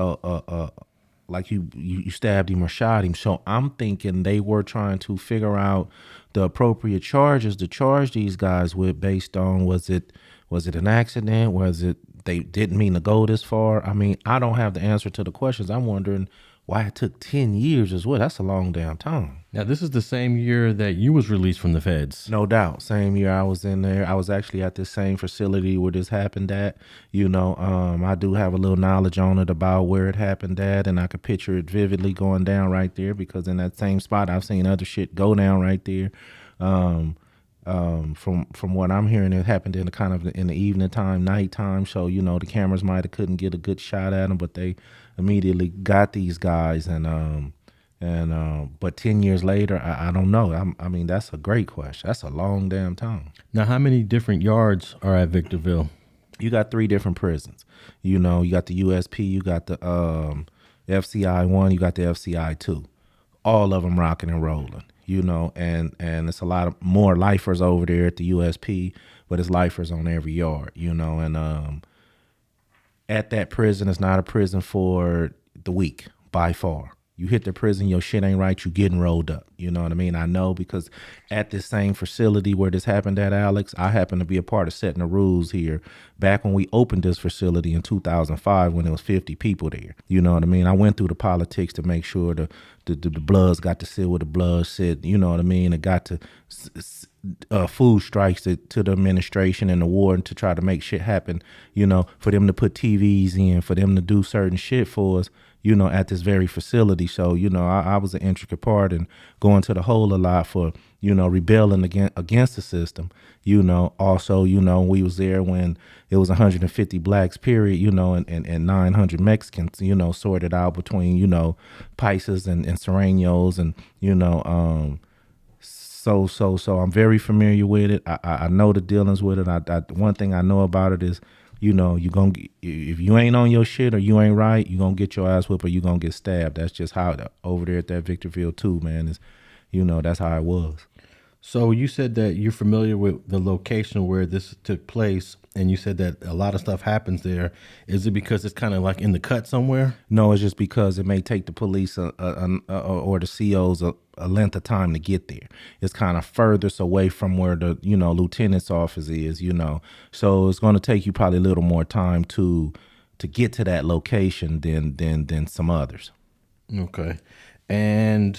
Speaker 2: like you stabbed him or shot him. So I'm thinking they were trying to figure out the appropriate charges to charge these guys with based on was it an accident? Was it they didn't mean to go this far? I mean, I don't have the answer to the questions. I'm wondering why it took 10 years as well. That's a long damn time.
Speaker 1: Now, this is the same year that you was released from the feds.
Speaker 2: No doubt. Same year I was in there. I was actually at this same facility where this happened at. I do have a little knowledge on it about where it happened at, and I could picture it vividly going down right there because in that same spot I've seen other shit go down right there. From what I'm hearing, it happened in the evening time, nighttime. So, the cameras might have couldn't get a good shot at them, but they immediately got these guys. But 10 years later, I don't know. I mean, that's a great question. That's a long damn time.
Speaker 1: Now, how many different yards are at Victorville?
Speaker 2: You got 3 different prisons. You got the USP, you got the FCI 1, you got the FCI 2. All of them rocking and rolling. you know, and it's a lot of more lifers over there at the USP, but it's lifers on every yard, you know, and at that prison, it's not a prison for the weak by far. You hit the prison, your shit ain't right, you getting rolled up. You know what I mean? I know because at this same facility where this happened at, Alex, I happen to be a part of setting the rules here back when we opened this facility in 2005 when there was 50 people there. You know what I mean? I went through the politics to make sure the Bloods got to sit where the Bloods sit. You know what I mean? It got to food strikes to the administration and the warden to try to make shit happen, you know, for them to put TVs in, for them to do certain shit for us, you know, at this very facility. So, you know, I was an intricate part in going to the hole a lot for, you know, rebelling against the system. You know, also, you know, we was there when it was 150 blacks, period, you know, and 900 Mexicans, you know, sorted out between, you know, Paisas and Sereños and, you know, So I'm very familiar with it. I know the dealings with it. One thing I know about it is, you know, if you ain't on your shit or you ain't right, you gonna get your ass whipped or you gonna get stabbed. That's just how over there at that Victorville too, man. Is, you know, that's how it was.
Speaker 1: So you said that you're familiar with the location where this took place, and you said that a lot of stuff happens there. Is it because it's kind of like in the cut somewhere?
Speaker 2: No, it's just because it may take the police or the COs a length of time to get there. It's kind of furthest away from where the, you know, lieutenant's office is, you know. So it's going to take you probably a little more time to get to that location than some others.
Speaker 1: Okay. And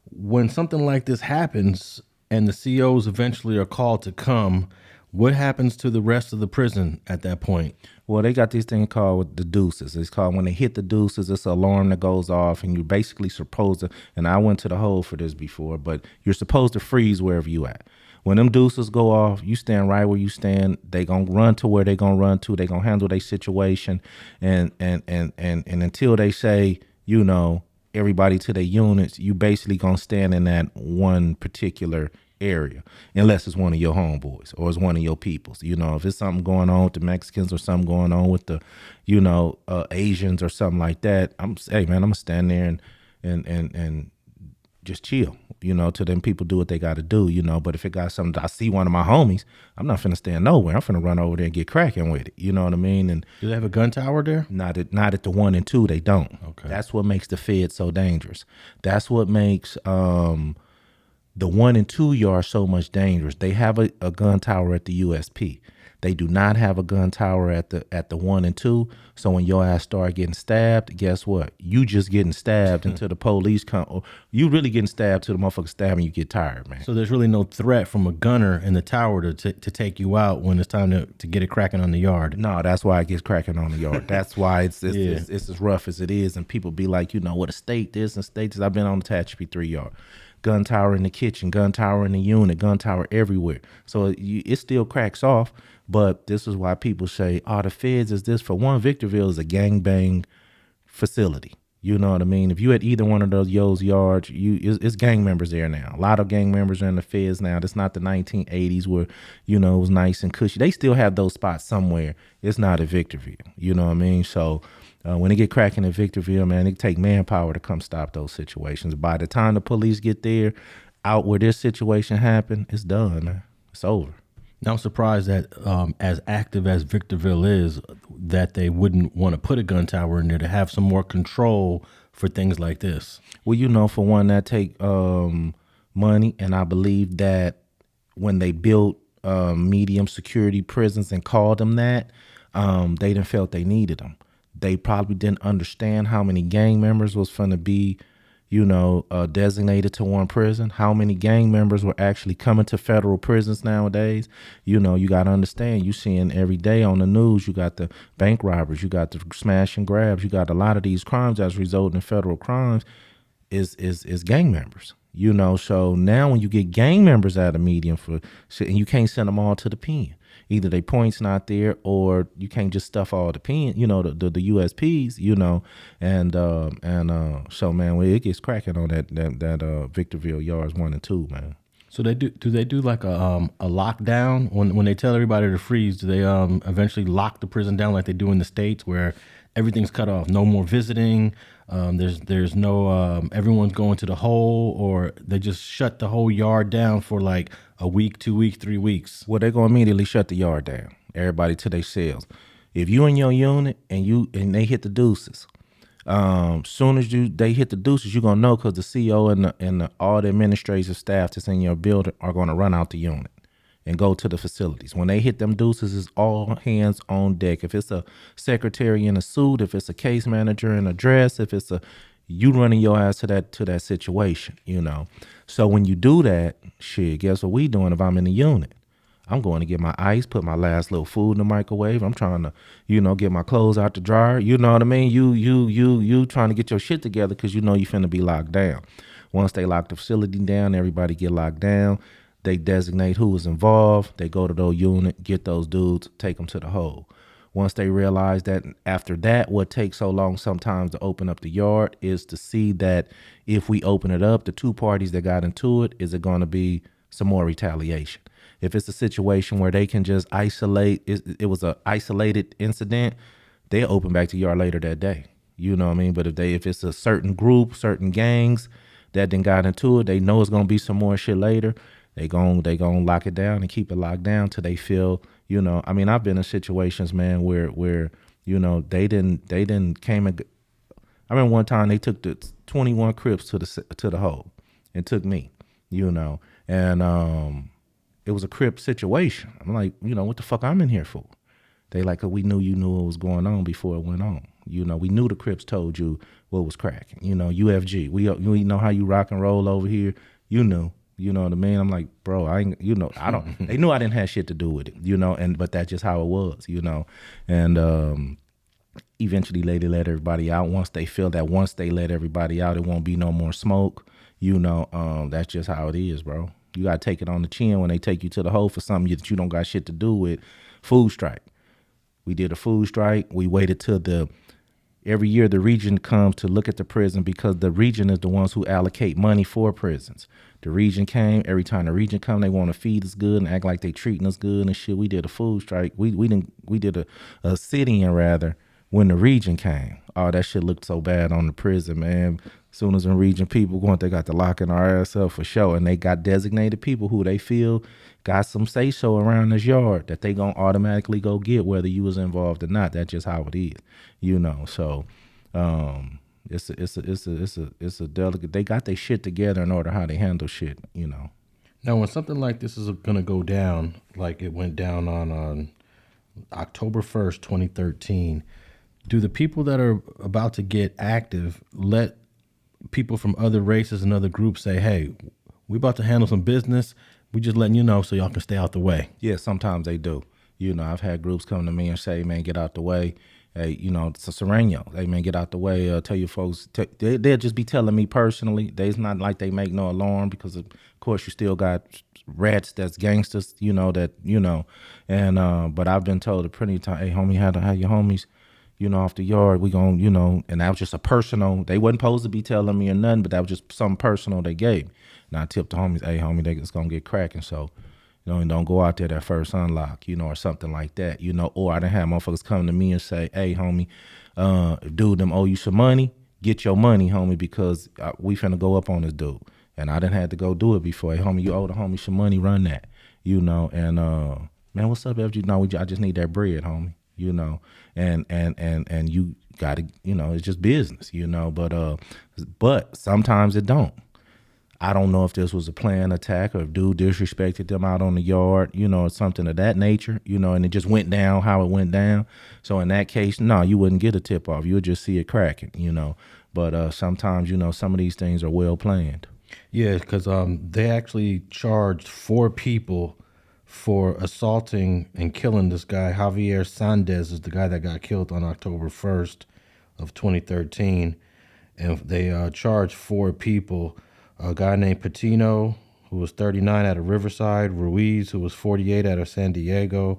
Speaker 1: when something like this happens and the COs eventually are called to come, what happens to the rest of the prison at that point?
Speaker 2: Well, they got this thing called the deuces. It's called, when they hit the deuces, it's an alarm that goes off, and you're basically supposed to, and I went to the hole for this before, but you're supposed to freeze wherever you at. When them deuces go off, you stand right where you stand. They gonna run to where they gonna run to. They gonna handle their situation, and until they say, you know, everybody to their units, you basically gonna stand in that one particular area, unless it's one of your homeboys or it's one of your peoples. You know, if it's something going on with the Mexicans or something going on with the, you know, Asians or something like that, I'm gonna stand there and just chill, you know, till them people do what they got to do, you know. But if it got something, I see one of my homies, I'm not finna stand nowhere. I'm finna run over there and get cracking with it. You know what I mean? And
Speaker 1: do they have a gun tower there?
Speaker 2: Not at the 1 and 2. They don't.
Speaker 1: Okay.
Speaker 2: That's what makes the Fed so dangerous. That's what makes the 1 and 2 yard so much dangerous. They have a gun tower at the USP. They do not have a gun tower at the 1 and 2. So when your ass start getting stabbed, guess what? You just getting stabbed until the police come. Or you really getting stabbed till the motherfucker stab and you get tired, man.
Speaker 1: So there's really no threat from a gunner in the tower to take you out when it's time to get it cracking on the yard.
Speaker 2: No, that's why it gets cracking on the yard. That's why it's as rough as it is. And people be like, you know, what a state this and state this. I've been on the Tehachapi 3 yard. Gun tower in the kitchen, gun tower in the unit, gun tower everywhere. So it still cracks off. But this is why people say, oh, the feds is this. For one, Victorville is a gangbang facility. You know what I mean? If you at either one of those yards, it's gang members there now. A lot of gang members are in the feds now. It's not the 1980s where, you know, it was nice and cushy. They still have those spots somewhere. It's not at Victorville. You know what I mean? So when they get cracking at Victorville, man, it take manpower to come stop those situations. By the time the police get there, out where this situation happened, it's done, man. It's over.
Speaker 1: Now, I'm surprised that as active as Victorville is, that they wouldn't want to put a gun tower in there to have some more control for things like this.
Speaker 2: Well, you know, for one, that take money, and I believe that when they built medium security prisons and called them that, they didn't felt they needed them. They probably didn't understand how many gang members was going to be, you know, designated to one prison, how many gang members were actually coming to federal prisons nowadays. You know, you got to understand, you seeing every day on the news, you got the bank robbers, you got the smash and grabs, you got a lot of these crimes that's resulting in federal crimes is gang members. You know, so now when you get gang members out of medium for shit, and you can't send them all to the pen. Either they points not there, or you can't just stuff all the pen, you know, the USPs, you know, and so, man, when it gets cracking on that Victorville yards 1 and 2, man.
Speaker 1: So do they do like a lockdown when they tell everybody to freeze? Do they eventually lock the prison down like they do in the States, where everything's cut off. No more visiting. There's no everyone's going to the hole, or they just shut the whole yard down for like a week, 2 weeks, 3 weeks.
Speaker 2: Well, they're gonna immediately shut the yard down. Everybody to their cells. If you in your unit and they hit the deuces, soon as they hit the deuces, you're gonna know, because the CO and all the administrative staff that's in your building are gonna run out the unit and go to the facilities. When they hit them deuces, it's all hands on deck. If it's a secretary in a suit, if it's a case manager in a dress, if it's you running your ass to that situation, So when you do that, shit, guess what we doing if I'm in the unit? I'm going to get my ice, put my last little food in the microwave. I'm trying to, get my clothes out the dryer. You know what I mean? You trying to get your shit together because you finna be locked down. Once they lock the facility down, everybody get locked down. They designate who is involved. They go to those unit, get those dudes, take them to the hole. Once they realize that, after that, what takes so long sometimes to open up the yard is to see that if we open it up, the two parties that got into it, is it going to be some more retaliation? If it's a situation where they can just isolate, it was an isolated incident, they'll open back the yard later that day. You know what I mean? But if it's a certain group, certain gangs that then got into it, they know it's gonna be some more shit later. They gonna lock it down and keep it locked down till they feel, I mean, I've been in situations, man, where they didn't came and. I remember one time they took the 21 Crips to the hole and took me, and it was a Crip situation. I'm like, what the fuck I'm in here for? They like, 'cause we knew you knew what was going on before it went on. We knew the Crips told you what was cracking. UFG. We know how you rock and roll over here. You know what I mean? I'm like, bro, I ain't, I don't. They knew I didn't have shit to do with it, but that's just how it was, And eventually, they let everybody out. Once they let everybody out, it won't be no more smoke. That's just how it is, bro. You got to take it on the chin when they take you to the hole for something that you don't got shit to do with. Food strike. We did a food strike. We waited till every year the region comes to look at the prison, because the region is the ones who allocate money for prisons. The region came. Every time the region come, they want to feed us good and act like they treating us good and shit. We did a food strike. We did a sit-in rather when the region came. Oh, that shit looked so bad on the prison, man. As soon as the region people going, they got to locking our ass up for sure. And they got designated people who they feel got some say-so around this yard that they gonna automatically go get, whether you was involved or not. That's just how it is, So it's a delicate. They got their shit together in order how they handle shit,
Speaker 1: Now, when something like this is gonna go down, like it went down on October 1st, 2013, do the people that are about to get active let people from other races and other groups say, hey, we about to handle some business, we just letting you know so y'all can stay out the way?
Speaker 2: Yeah, sometimes they do. I've had groups come to me and say, man, get out the way. Hey, it's a Sereno. Hey, man, get out the way. Tell you folks, they'll just be telling me personally. It's not like they make no alarm, because of course you still got rats that's gangsters, but I've been told plenty of times, hey, homie, how your homies, off the yard, we gon', and that was just a personal, they wasn't supposed to be telling me or nothing, but that was just something personal they gave me. And I tipped the homies, hey, homie, it's gonna get cracking, so, don't go out there that first unlock, or something like that, or I done had motherfuckers come to me and say, hey, homie, if dude them owe you some money, get your money, homie, because we finna go up on this dude. And I done had to go do it before. Hey, homie, you owe the homie some money, run that, and, man, what's up, FG? No, I just need that bread, homie, and you gotta, it's just business, but sometimes it don't. I don't know if this was a planned attack or if dude disrespected them out on the yard, or something of that nature, and it just went down how it went down. So in that case, no, you wouldn't get a tip off. You would just see it cracking, But sometimes, some of these things are well planned.
Speaker 1: Yeah, because they actually charged 4 people for assaulting and killing this guy. Xavier Sandez is the guy that got killed on October 1st of 2013. And they charged 4 people. A guy named Patino, who was 39 out of Riverside, Ruiz, who was 48 out of San Diego,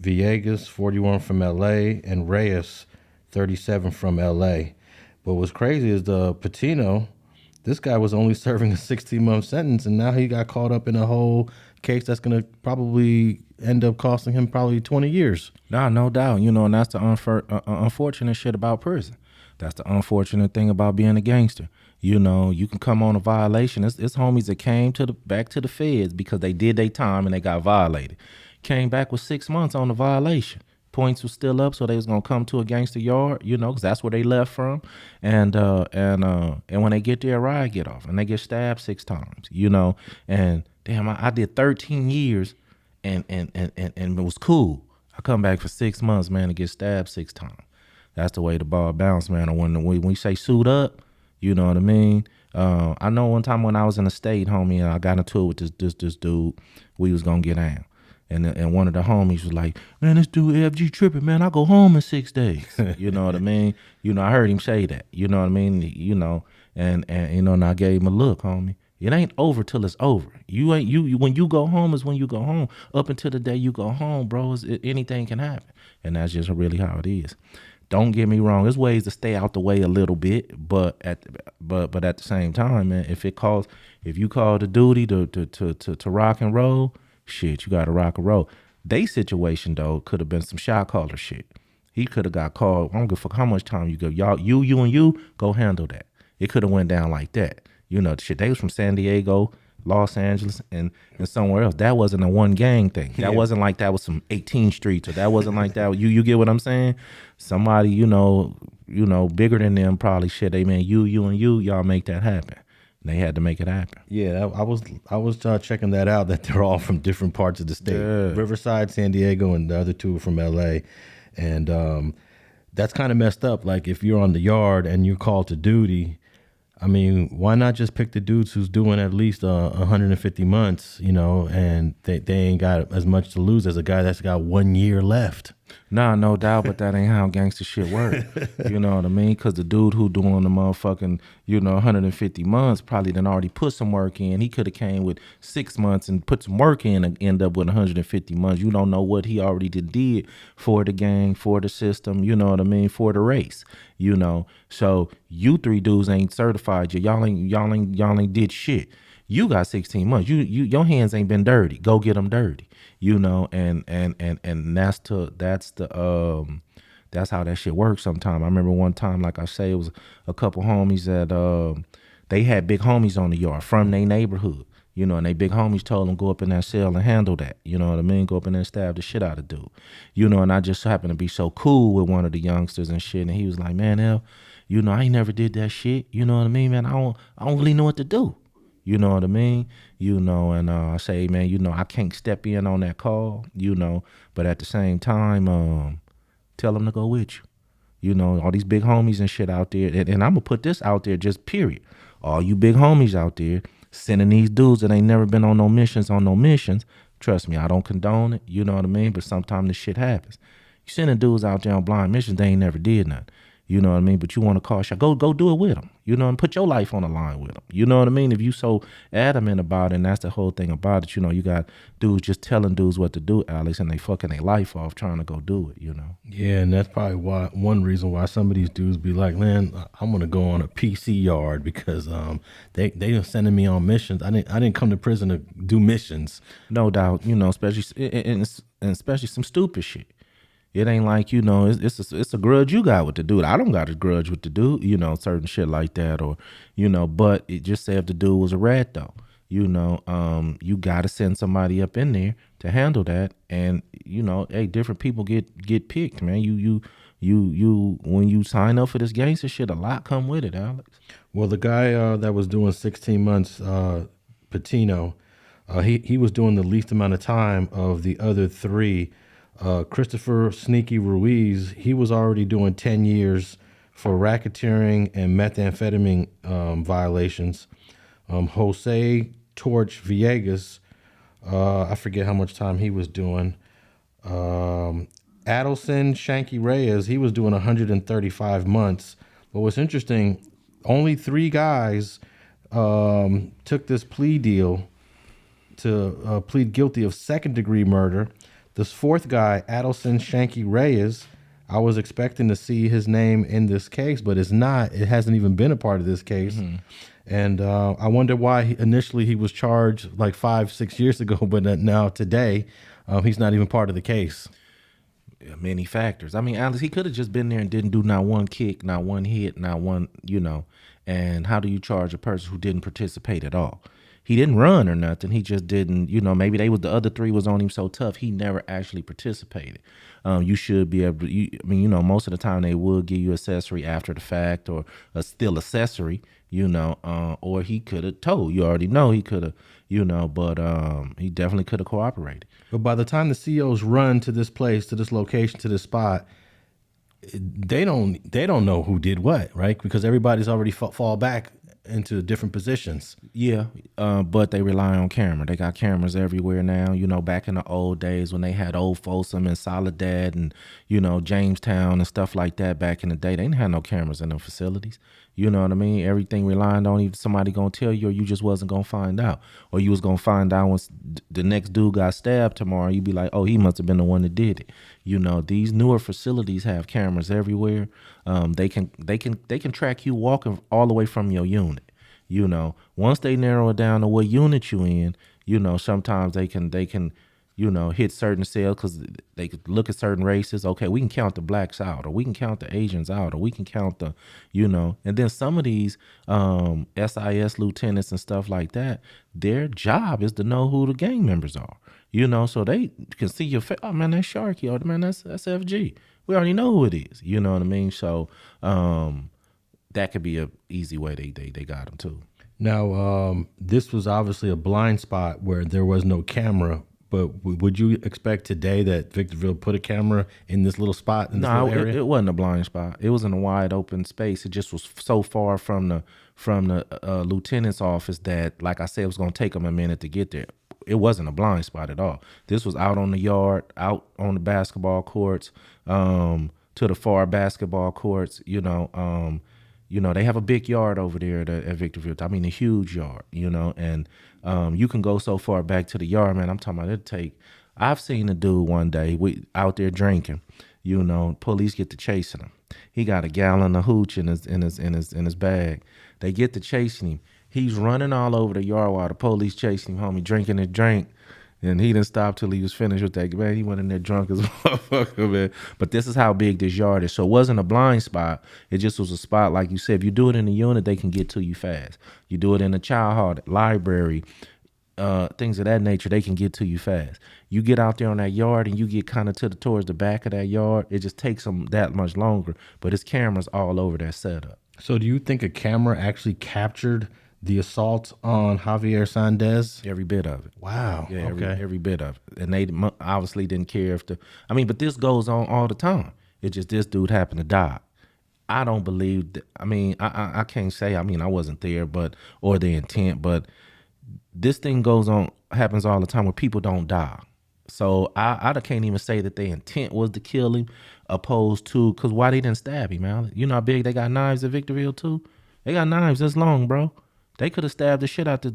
Speaker 1: Villegas, 41 from LA, and Reyes, 37 from LA. But what's crazy is the Patino, this guy was only serving a 16-month sentence, and now he got caught up in a whole case that's going to probably end up costing him probably 20 years.
Speaker 2: Nah, no doubt. You know, and that's the unfortunate shit about prison. That's the unfortunate thing about being a gangster. You know, you can come on a violation. It's homies that came back to the feds because they did their time and they got violated. Came back with 6 months on the violation. Points was still up, so they was gonna come to a gangster yard, you know, because that's where they left from. And when they get there, a riot get off, and they get stabbed 6 times, you know. And damn, I did 13 years, and it was cool. I come back for 6 months, man, to get stabbed 6 times. That's the way the ball bounced, man. And when we say suit up, you know what I mean? I know one time when I was in the state, homie, I got into it with this dude. We was gonna get down. And one of the homies was like, man, this dude FG tripping, man. I go home in 6 days. You know what I mean? You know, I heard him say that. You know what I mean? You know, and you know, and I gave him a look, homie. It ain't over till it's over. You when you go home is when you go home. Up until the day you go home, bro, anything can happen. And that's just really how it is. Don't get me wrong. There's ways to stay out the way a little bit, but at the same time, man, if you call the duty to rock and roll, shit, you got to rock and roll. They situation though could have been some shot caller shit. He could have got called. I don't give a fuck how much time you go. Y'all, you go handle that. It could have went down like that. You know, shit. They was from San Diego, Los Angeles, and somewhere else. That wasn't a one gang thing. That wasn't like that was some 18th Streets, or that wasn't like that. You get what I'm saying? Somebody, you know, bigger than them probably shit. They mean y'all make that happen. And they had to make it happen.
Speaker 1: Yeah, I was checking that out, that they're all from different parts of the state.
Speaker 2: Yeah.
Speaker 1: Riverside, San Diego, and the other two are from LA. And that's kind of messed up. Like, if you're on the yard and you're called to duty, I mean, why not just pick the dudes who's doing at least 150 months, you know, and they ain't got as much to lose as a guy that's got 1 year left.
Speaker 2: Nah, no doubt, but that ain't how gangster shit work. You know what I mean? Because the dude who doing the motherfucking, 150 months probably done already put some work in. He could have came with 6 months and put some work in and end up with 150 months. You don't know what he already did for the gang, for the system, you know what I mean, for the race, you know. So you 3 dudes ain't certified. Y'all ain't did shit. You got 16 months. Your hands ain't been dirty. Go get them dirty. You know, and that's how that shit works sometimes. I remember one time, like I say, it was a couple homies that they had big homies on the yard from their neighborhood, you know, and they big homies told them go up in that cell and handle that, you know what I mean? Go up in there and stab the shit out of dude, you know, and I just happened to be so cool with one of the youngsters and shit, and he was like, man, hell, you know, I ain't never did that shit, you know what I mean, man? I don't really know what to do. You know what I mean? You know, and I say, man, you know, I can't step in on that call, you know, but at the same time, tell them to go with you. You know, all these big homies and shit out there. And I'm going to put this out there, just period. All you big homies out there sending these dudes that ain't never been on no missions. Trust me, I don't condone it. You know what I mean? But sometimes this shit happens. You sending dudes out there on blind missions, they ain't never did nothing. You know what I mean? But you want to call shot, go do it with them. You know, and put your life on the line with them. You know what I mean? If you so adamant about it, and that's the whole thing about it, you know, you got dudes just telling dudes what to do, Alex, and they fucking their life off trying to go do it, you know?
Speaker 1: Yeah, and that's probably one reason why some of these dudes be like, man, I'm going to go on a PC yard because they are sending me on missions. I didn't come to prison to do missions.
Speaker 2: No doubt, you know, especially some stupid shit. It ain't like, you know, it's a grudge you got with the dude. I don't got a grudge with the dude, you know, certain shit like that, or, you know, but it just say if the dude was a rat though, you know, you got to send somebody up in there to handle that. And, you know, hey, different people get picked, man. You when you sign up for this gangster shit, a lot come with it, Alex.
Speaker 1: Well, the guy that was doing 16 months, Patino, he was doing the least amount of time of the other 3. Christopher Sneaky Ruiz, he was already doing 10 years for racketeering and methamphetamine violations. Jose Torch Villegas, I forget how much time he was doing. Adelson Shanky Reyes, he was doing 135 months. But what's interesting, only 3 guys took this plea deal to plead guilty of second-degree murder. This 4th guy, Adelson Shanky Reyes, I was expecting to see his name in this case, but it's not. It hasn't even been a part of this case. Mm-hmm. And I wonder why initially he was charged like 5-6 years ago, but now today he's not even part of the case.
Speaker 2: Many factors. I mean, Alex, he could have just been there and didn't do not one kick, not one hit, not one, and how do you charge a person who didn't participate at all? He didn't run or nothing. He just didn't, maybe the other three was on him so tough. He never actually participated. You should be able to, most of the time they will give you accessory after the fact or a still accessory, or he could have told. You already know he could have, but he definitely could have cooperated.
Speaker 1: But by the time the COs run to this place, to this location, to this spot, they don't know who did what, right? Because everybody's already fall back into different positions.
Speaker 2: Yeah, but they rely on camera. They got cameras everywhere now. Back in the old days when they had Old Folsom and Soledad and, Jamestown and stuff like that back in the day, they didn't have no cameras in them facilities. You know what I mean? Everything relying on either somebody gonna tell you or you just wasn't gonna find out. Or you was gonna find out once the next dude got stabbed tomorrow, you'd be like, oh, he must have been the one that did it. These newer facilities have cameras everywhere. They can track you walking all the way from your unit. Once they narrow it down to what unit you in, sometimes they can hit certain cells because they could look at certain races. Okay, we can count the blacks out, or we can count the Asians out, or we can count the, and then some of these SIS lieutenants and stuff like that, their job is to know who the gang members are, so they can see your face. Oh man, that's Sharky, or man, that's FG. We already know who it is. You know what I mean? So that could be a easy way they got them too.
Speaker 1: Now, this was obviously a blind spot where there was no camera. But would you expect today that Victorville put a camera in this little spot in this little area?
Speaker 2: It wasn't a blind spot. It was in a wide open space. It just was so far from the lieutenant's office that, like I said, it was going to take them a minute to get there. It wasn't a blind spot at all. This was out on the yard, out on the basketball courts, to the far basketball courts. They have a big yard over there at Victorville. I mean, a huge yard. And you can go so far back to the yard, man. I'm talking about I've seen a dude one day out there drinking. Police get to chasing him. He got a gallon of hooch in his bag. They get to chasing him. He's running all over the yard while the police chasing him, homie, drinking his drink. And he didn't stop till he was finished with that. Man, he went in there drunk as a motherfucker, man. But this is how big this yard is. So it wasn't a blind spot. It just was a spot, like you said, if you do it in a unit, they can get to you fast. You do it in a child hall, library, things of that nature, they can get to you fast. You get out there on that yard and you get kind of towards the back of that yard, it just takes them that much longer. But it's cameras all over that setup.
Speaker 1: So do you think a camera actually captured the assault on Xavier Sandez?
Speaker 2: Every bit of it.
Speaker 1: Wow.
Speaker 2: Yeah,
Speaker 1: okay.
Speaker 2: every bit of it. And they obviously didn't care but this goes on all the time. It's just this dude happened to die. I don't believe that. I can't say, I wasn't there, or the intent, but this thing happens all the time where people don't die. So I can't even say that their intent was to kill him opposed to, because why they didn't stab him, man? You know how big they got knives at Victorville too? They got knives this long, bro. They could have stabbed the shit out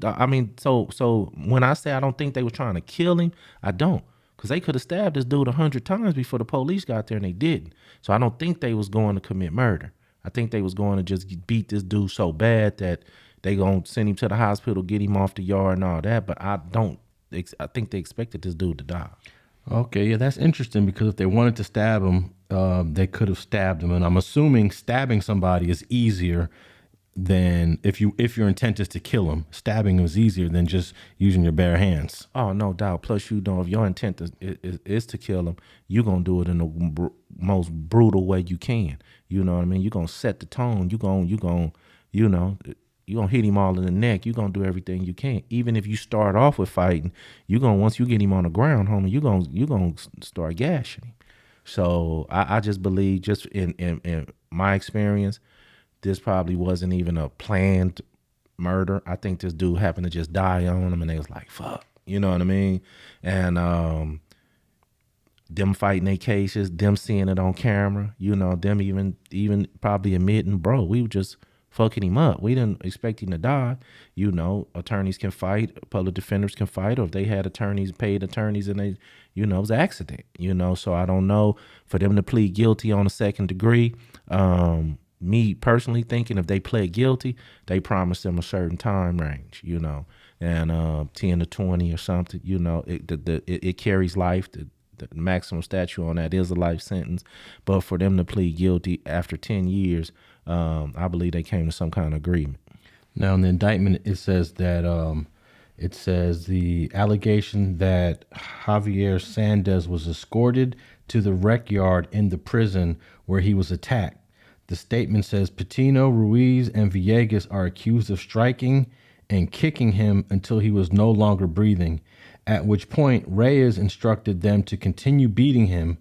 Speaker 2: so when I say I don't think they were trying to kill him, I don't. Because they could have stabbed this dude 100 times before the police got there and they didn't. So I don't think they was going to commit murder. I think they was going to just beat this dude so bad that they going to send him to the hospital, get him off the yard and all that. But I think they expected this dude to die.
Speaker 1: Okay, yeah, that's interesting because if they wanted to stab him, they could have stabbed him. And I'm assuming stabbing somebody is easier than if your intent is to kill him. Stabbing is easier than just using your bare hands.
Speaker 2: Oh, no doubt. Plus, if your intent is to kill him, you're going to do it in the most brutal way you can. You know what I mean? You're going to set the tone. You're going to hit him all in the neck. You're going to do everything you can. Even if you start off with fighting, once you get him on the ground, homie, you're going to start gashing him. So I just believe, just in my experience, this probably wasn't even a planned murder. I think this dude happened to just die on him and they was like, fuck, you know what I mean? And them fighting their cases, them seeing it on camera, them even probably admitting, bro, we were just fucking him up. We didn't expect him to die. Attorneys can fight, public defenders can fight, or if they had paid attorneys and they, it was an accident, so I don't know, for them to plead guilty on a second degree, me personally thinking if they pled guilty, they promised them a certain time range, you know, and 10 to 20 or something, you know, it carries life. The maximum statute on that is a life sentence. But for them to plead guilty after 10 years, I believe they came to some kind of agreement.
Speaker 1: Now, in the indictment, it says that the allegation that Javier Sandez was escorted to the rec yard in the prison where he was attacked. The statement says Patino, Ruiz, and Villegas are accused of striking and kicking him until he was no longer breathing, at which point Reyes instructed them to continue beating him,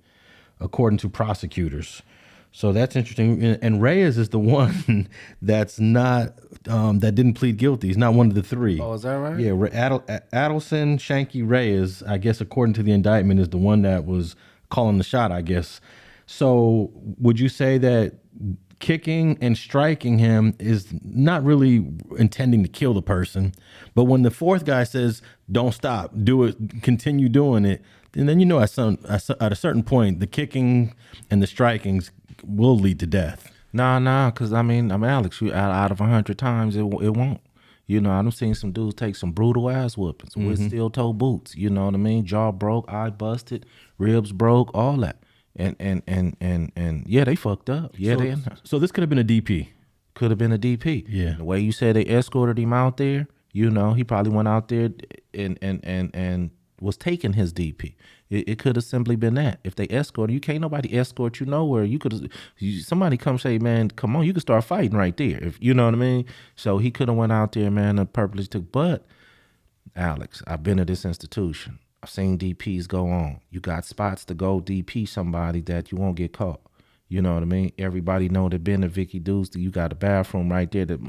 Speaker 1: according to prosecutors. So that's interesting. And Reyes is the one that's not, that didn't plead guilty. He's not one of the three.
Speaker 2: Oh, is that right?
Speaker 1: Yeah, Adelson Shanky Reyes, I guess, according to the indictment, is the one that was calling the shot, I guess. So would you say that kicking and striking him is not really intending to kill the person, but when the fourth guy says, don't stop, do it, continue doing it, and then, you know, at a certain point, the kicking and the strikings will lead to death.
Speaker 2: Nah, because I mean, Alex, you out of 100 times, it won't. You know, I've seen some dudes take some brutal ass whoopings with steel toe boots. You know what I mean? Jaw broke, eye busted, ribs broke, all that. And yeah, they fucked up. Yeah,
Speaker 1: so this could have been a DP.
Speaker 2: Could have been a DP.
Speaker 1: Yeah.
Speaker 2: The way you said they escorted him out there, you know, he probably went out there and was taking his DP. It could have simply been that. If they escorted you, can't nobody escort you nowhere. You could somebody come say, man, come on, you could start fighting right there. If you know what I mean. So he could have went out there, man, and purposely took. But Alex, I've been to this institution. I've seen DPs go on. You got spots to go DP somebody that you won't get caught. You know what I mean? Everybody know that been to Vicky Deuce, you got a bathroom right there that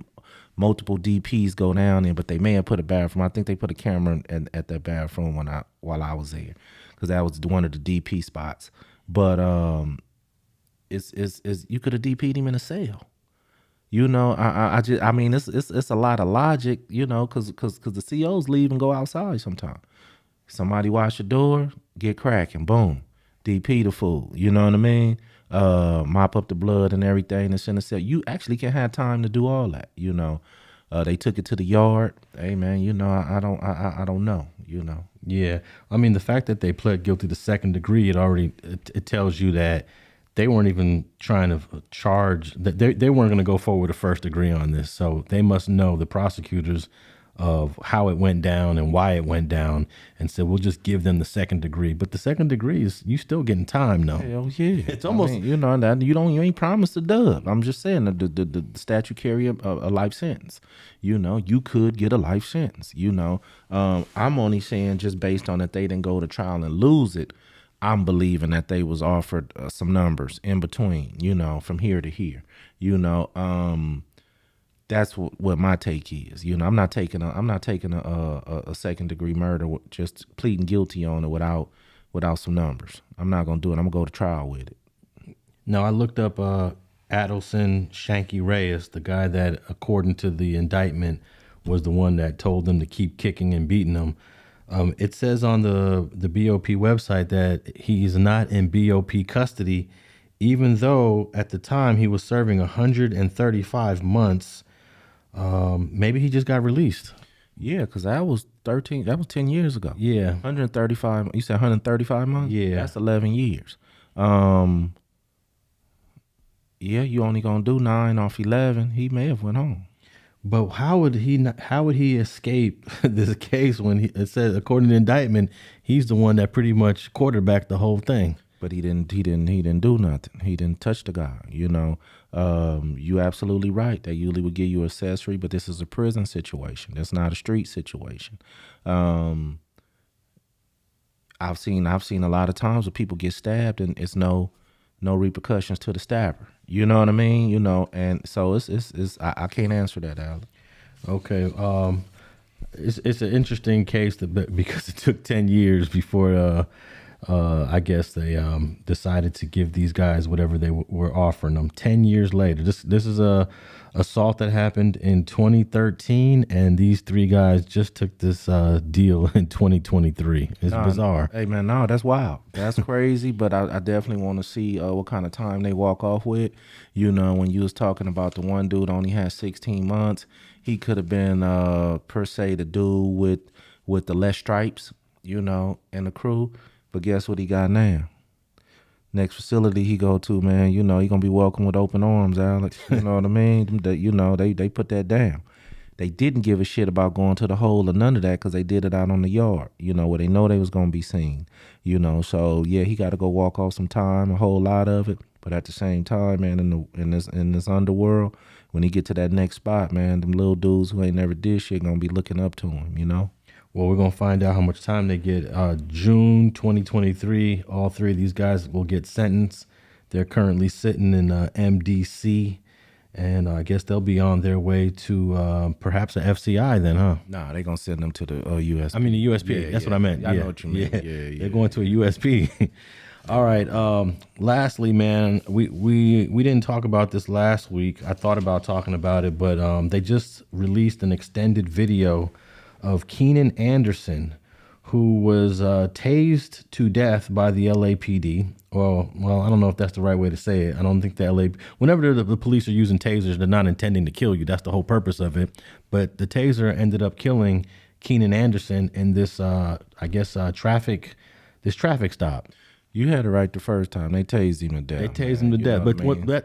Speaker 2: multiple DPs go down in, but they may have put a bathroom. I think they put a camera at that bathroom while I was there, because that was one of the DP spots. But it's you could have DP'd him in a cell. You know, I mean, it's a lot of logic, you know, because the COs leave and go outside sometimes. Somebody watch the door, get cracking, boom, DP the fool. You know what I mean? Mop up the blood and everything that's in the cell. You actually can have time to do all that. You know, they took it to the yard. Hey man, you know, I don't know. You know.
Speaker 1: Yeah, I mean, the fact that they pled guilty to second degree, it tells you that they weren't even trying to charge, that they weren't going to go forward with a first degree on this. So they must know, the prosecutors, of how it went down and why it went down, and said, we'll just give them the second degree. But the second degree is, you still getting time, though.
Speaker 2: Hell yeah.
Speaker 1: It's almost,
Speaker 2: I mean, you know, that you ain't promised a dub. I'm just saying the statute carry a life sentence. You know, you could get a life sentence. You know, I'm only saying, just based on that they didn't go to trial and lose it, I'm believing that they was offered some numbers in between, you know, from here to here. You know, that's what my take is. You know, I'm not taking a second degree murder, just pleading guilty on it without some numbers. I'm not gonna do it. I'm gonna go to trial with it.
Speaker 1: Now, I looked up Adelson Shanky Reyes, the guy that, according to the indictment, was the one that told them to keep kicking and beating them. It says on the BOP website that he's not in BOP custody, even though at the time he was serving 135 months. Maybe he just got released.
Speaker 2: Yeah, because that was 10 years ago.
Speaker 1: Yeah.
Speaker 2: 135, you said 135 months?
Speaker 1: Yeah.
Speaker 2: That's 11 years. Yeah, you only gonna do 9 off 11. He may have went home.
Speaker 1: But how would he escape this case when it says, according to the indictment, he's the one that pretty much quarterbacked the whole thing?
Speaker 2: But he didn't do nothing. He didn't touch the guy, you know. You absolutely right. They usually would give you accessory, but this is a prison situation. It's not a street situation. I've seen a lot of times where people get stabbed and it's no repercussions to the stabber. You know what I mean? You know, and so I can't answer that, Alex.
Speaker 1: Okay. It's an interesting case because it took 10 years before I guess they decided to give these guys whatever they were offering them. 10 years later, this is a assault that happened in 2013, and these three guys just took this deal in 2023. It's bizarre.
Speaker 2: Hey man, no, that's wild. That's crazy. But I definitely want to see what kind of time they walk off with. You know, when you was talking about the one dude only had 16 months, he could have been per se the dude with the less stripes, you know, and the crew. But guess what he got now? Next facility he go to, man, you know, he gonna be welcomed with open arms, Alex. You know what I mean? You know, they put that down. They didn't give a shit about going to the hole or none of that because they did it out on the yard, you know, where they know they was gonna be seen, you know. So yeah, he got to go walk off some time, a whole lot of it. But at the same time, man, in this underworld, when he get to that next spot, man, them little dudes who ain't never did shit gonna be looking up to him, you know.
Speaker 1: Well, we're going to find out how much time they get. June 2023, all three of these guys will get sentenced. They're currently sitting in MDC, and I guess they'll be on their way to perhaps a FCI then, huh?
Speaker 2: Nah, they going to send them to the USP.
Speaker 1: I mean, the USP.
Speaker 2: Yeah,
Speaker 1: That's
Speaker 2: yeah.
Speaker 1: what I meant.
Speaker 2: I know what you mean. Yeah.
Speaker 1: They're going to a USP. All right. Lastly, man, we didn't talk about this last week. I thought about talking about it, but they just released an extended video of Keenan Anderson, who was tased to death by the LAPD. Well, I don't know if that's the right way to say it. I don't think whenever the police are using tasers, they're not intending to kill you. That's the whole purpose of it. But the taser ended up killing Keenan Anderson in this, traffic stop.
Speaker 2: You had it right the first time. They tased him to death.
Speaker 1: They tased him to death. But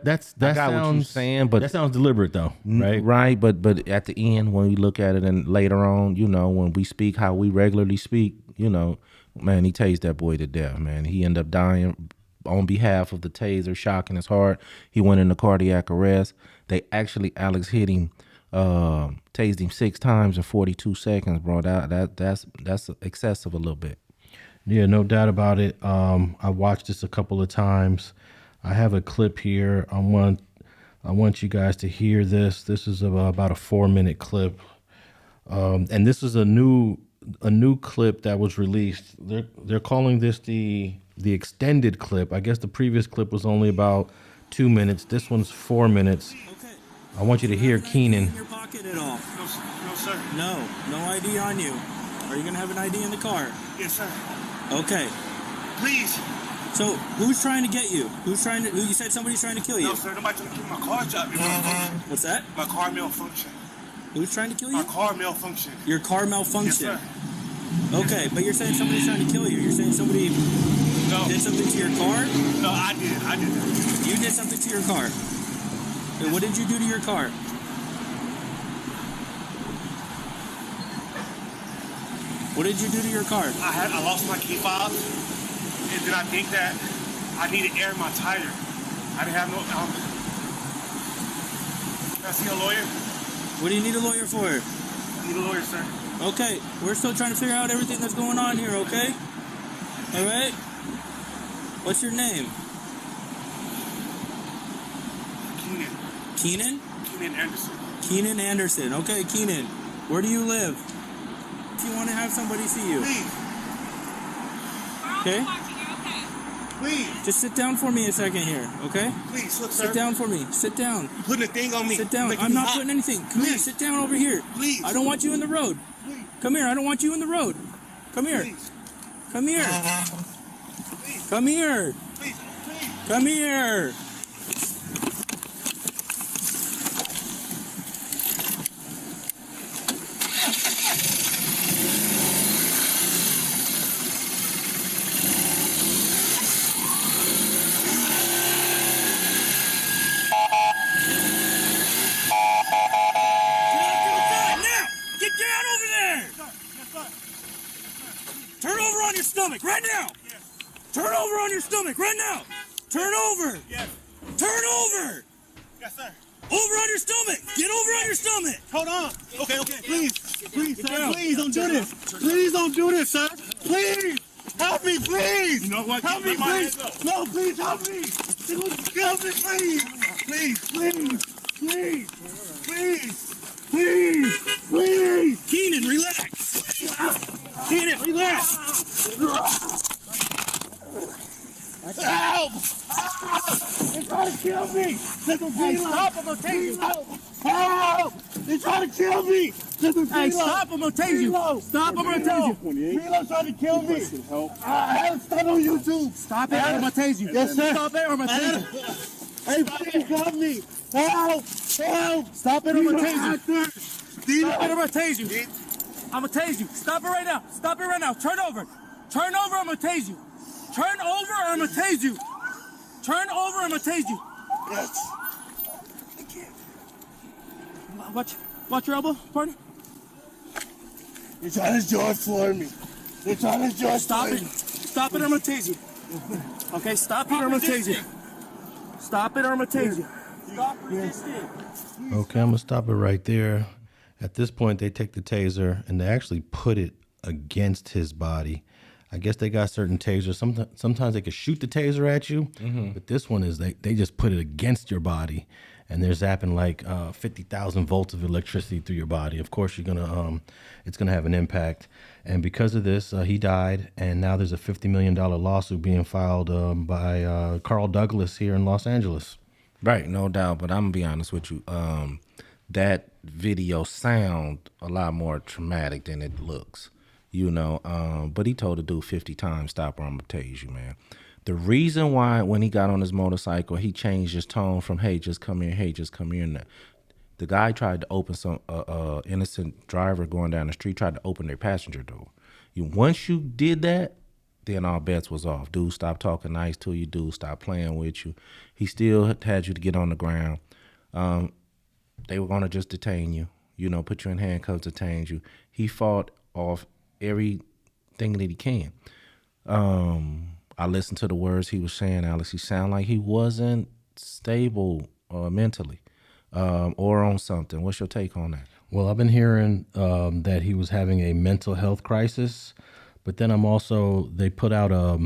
Speaker 1: that sounds
Speaker 2: what you're saying, but
Speaker 1: that sounds deliberate though, right?
Speaker 2: Right, but at the end, when we look at it, and later on, you know, when we speak how we regularly speak, you know, man, he tased that boy to death, man. He ended up dying on behalf of the taser, shocking his heart. He went into cardiac arrest. They actually, Alex hit him, tased him 6 times in 42 seconds, bro. That's excessive a little bit.
Speaker 1: Yeah, no doubt about it. I watched this a couple of times. I have a clip here. I want you guys to hear this. This is about a 4-minute clip, and this is a new clip that was released. They're calling this the extended clip. I guess the previous clip was only about 2 minutes. This one's 4 minutes.
Speaker 6: Okay.
Speaker 1: I want you to hear Keenan.
Speaker 6: In your pocket at all?
Speaker 7: No, sir.
Speaker 6: No ID on you. Are you gonna have an ID in the car?
Speaker 7: Yes, sir.
Speaker 6: Okay.
Speaker 7: Please.
Speaker 6: So who's trying to get you? Who you said somebody's trying to kill you?
Speaker 7: No, sir. Nobody's trying to kill my car job.
Speaker 6: What's that?
Speaker 7: My car malfunction.
Speaker 6: Who's trying to kill you?
Speaker 7: My car malfunction.
Speaker 6: Your car malfunction.
Speaker 7: Yes, sir.
Speaker 6: Okay, but you're saying somebody's trying to kill you. You're saying somebody did something to your car?
Speaker 7: No, I did that.
Speaker 6: You did something to your car. Okay, what did you do to your car? What did you do to your car?
Speaker 7: I lost my key fobs, and then I think that I needed air in my tire. I didn't have no. Can I see a lawyer?
Speaker 6: What do you need a lawyer for?
Speaker 7: I need a lawyer, sir.
Speaker 6: Okay, we're still trying to figure out everything that's going on here, okay? All right? What's your name? Keenan?
Speaker 7: Keenan Anderson.
Speaker 6: Keenan Anderson. Okay, Keenan. Where do you live? If you want to have somebody see you.
Speaker 7: Please.
Speaker 6: Okay?
Speaker 7: Please.
Speaker 6: Just sit down for me a second here, okay?
Speaker 7: Please, look, sir.
Speaker 6: Sit down for me. Sit down.
Speaker 7: You're putting a thing on me.
Speaker 6: Sit down.
Speaker 7: Making
Speaker 6: I'm
Speaker 7: me
Speaker 6: not
Speaker 7: hot.
Speaker 6: putting anything. Come here.
Speaker 7: Please.
Speaker 6: Sit down over here.
Speaker 7: Please.
Speaker 6: I don't want you in the road.
Speaker 7: Please.
Speaker 6: Come here. I don't want you in the road. Come here.
Speaker 7: Please.
Speaker 6: Come here.
Speaker 7: Please.
Speaker 6: Come here.
Speaker 7: Please. Please.
Speaker 6: Come here. Turn over on your stomach right now.
Speaker 7: Yes.
Speaker 6: Turn over on your stomach right now. Turn over.
Speaker 7: Yes.
Speaker 6: Turn over.
Speaker 7: Yes, sir.
Speaker 6: Over on your stomach. Get over on your stomach.
Speaker 7: Hold on. Okay. Please,
Speaker 6: Get
Speaker 7: sir.
Speaker 6: down.
Speaker 7: Please don't do this. Please don't do this, sir. Please. Help me, please.
Speaker 6: You know what?
Speaker 7: Help me,
Speaker 6: Let my
Speaker 7: please.
Speaker 6: hands go.
Speaker 7: No, please help me. Help me, please. Please.
Speaker 6: Keenan, relax. Keenan, relax.
Speaker 7: Help! They're trying to kill me! Hey, stop, I'm gonna tase you! Help! They're trying to kill me! Hey, stop, I'm gonna tase you! Stop, I'm gonna tase you! Relo's trying to kill me! I have stuff on YouTube! Stop it, I'm gonna tase you! Yes, sir! Stop it, I'm gonna tase you! Hey, please help me! Help! Help! Stop it, I'm gonna tase you! Stop it, I'm gonna tase you! I'm gonna tase you! Stop it right now! Stop it right now! Turn over! Turn over, I'm gonna tase you! Turn over, I'm gonna tase you! Turn over, I'm gonna tase you! Yes! I can't. Watch your elbow, partner. They're trying to join for me. They're trying to join. Stop it. Stop it, I'm gonna tase you. Okay, stop it, or I'm gonna tase you. Stop it, or I'm gonna tase you. Stop resisting.
Speaker 1: Okay, I'm gonna stop it right there. At this point, they take the taser and they actually put it against his body. I guess they got certain tasers. Sometimes they could shoot the taser at you, but this one is they just put it against your body, and they're zapping like 50,000 volts of electricity through your body. Of course, it's gonna have an impact. And because of this, he died, and now there's a $50 million lawsuit being filed by Carl Douglas here in Los Angeles.
Speaker 2: Right, no doubt. But I'm gonna be honest with you. That video sound a lot more traumatic than it looks. But he told the dude 50 times, stop or I'm gonna tase you, man. The reason why when he got on his motorcycle, he changed his tone from, hey, just come here, hey, just come here. And the guy tried to open some innocent driver going down the street, tried to open their passenger door. Once you did that, then all bets was off. Dude, stop talking nice to you. Dude, stop playing with you. He still had you to get on the ground. They were gonna just detain you, put you in handcuffs, detain you. He fought off everything that he can. I listened to the words he was saying, Alex. He sounded like he wasn't stable mentally or on something. What's your take on that?
Speaker 1: Well, I've been hearing that he was having a mental health crisis, but then they put out a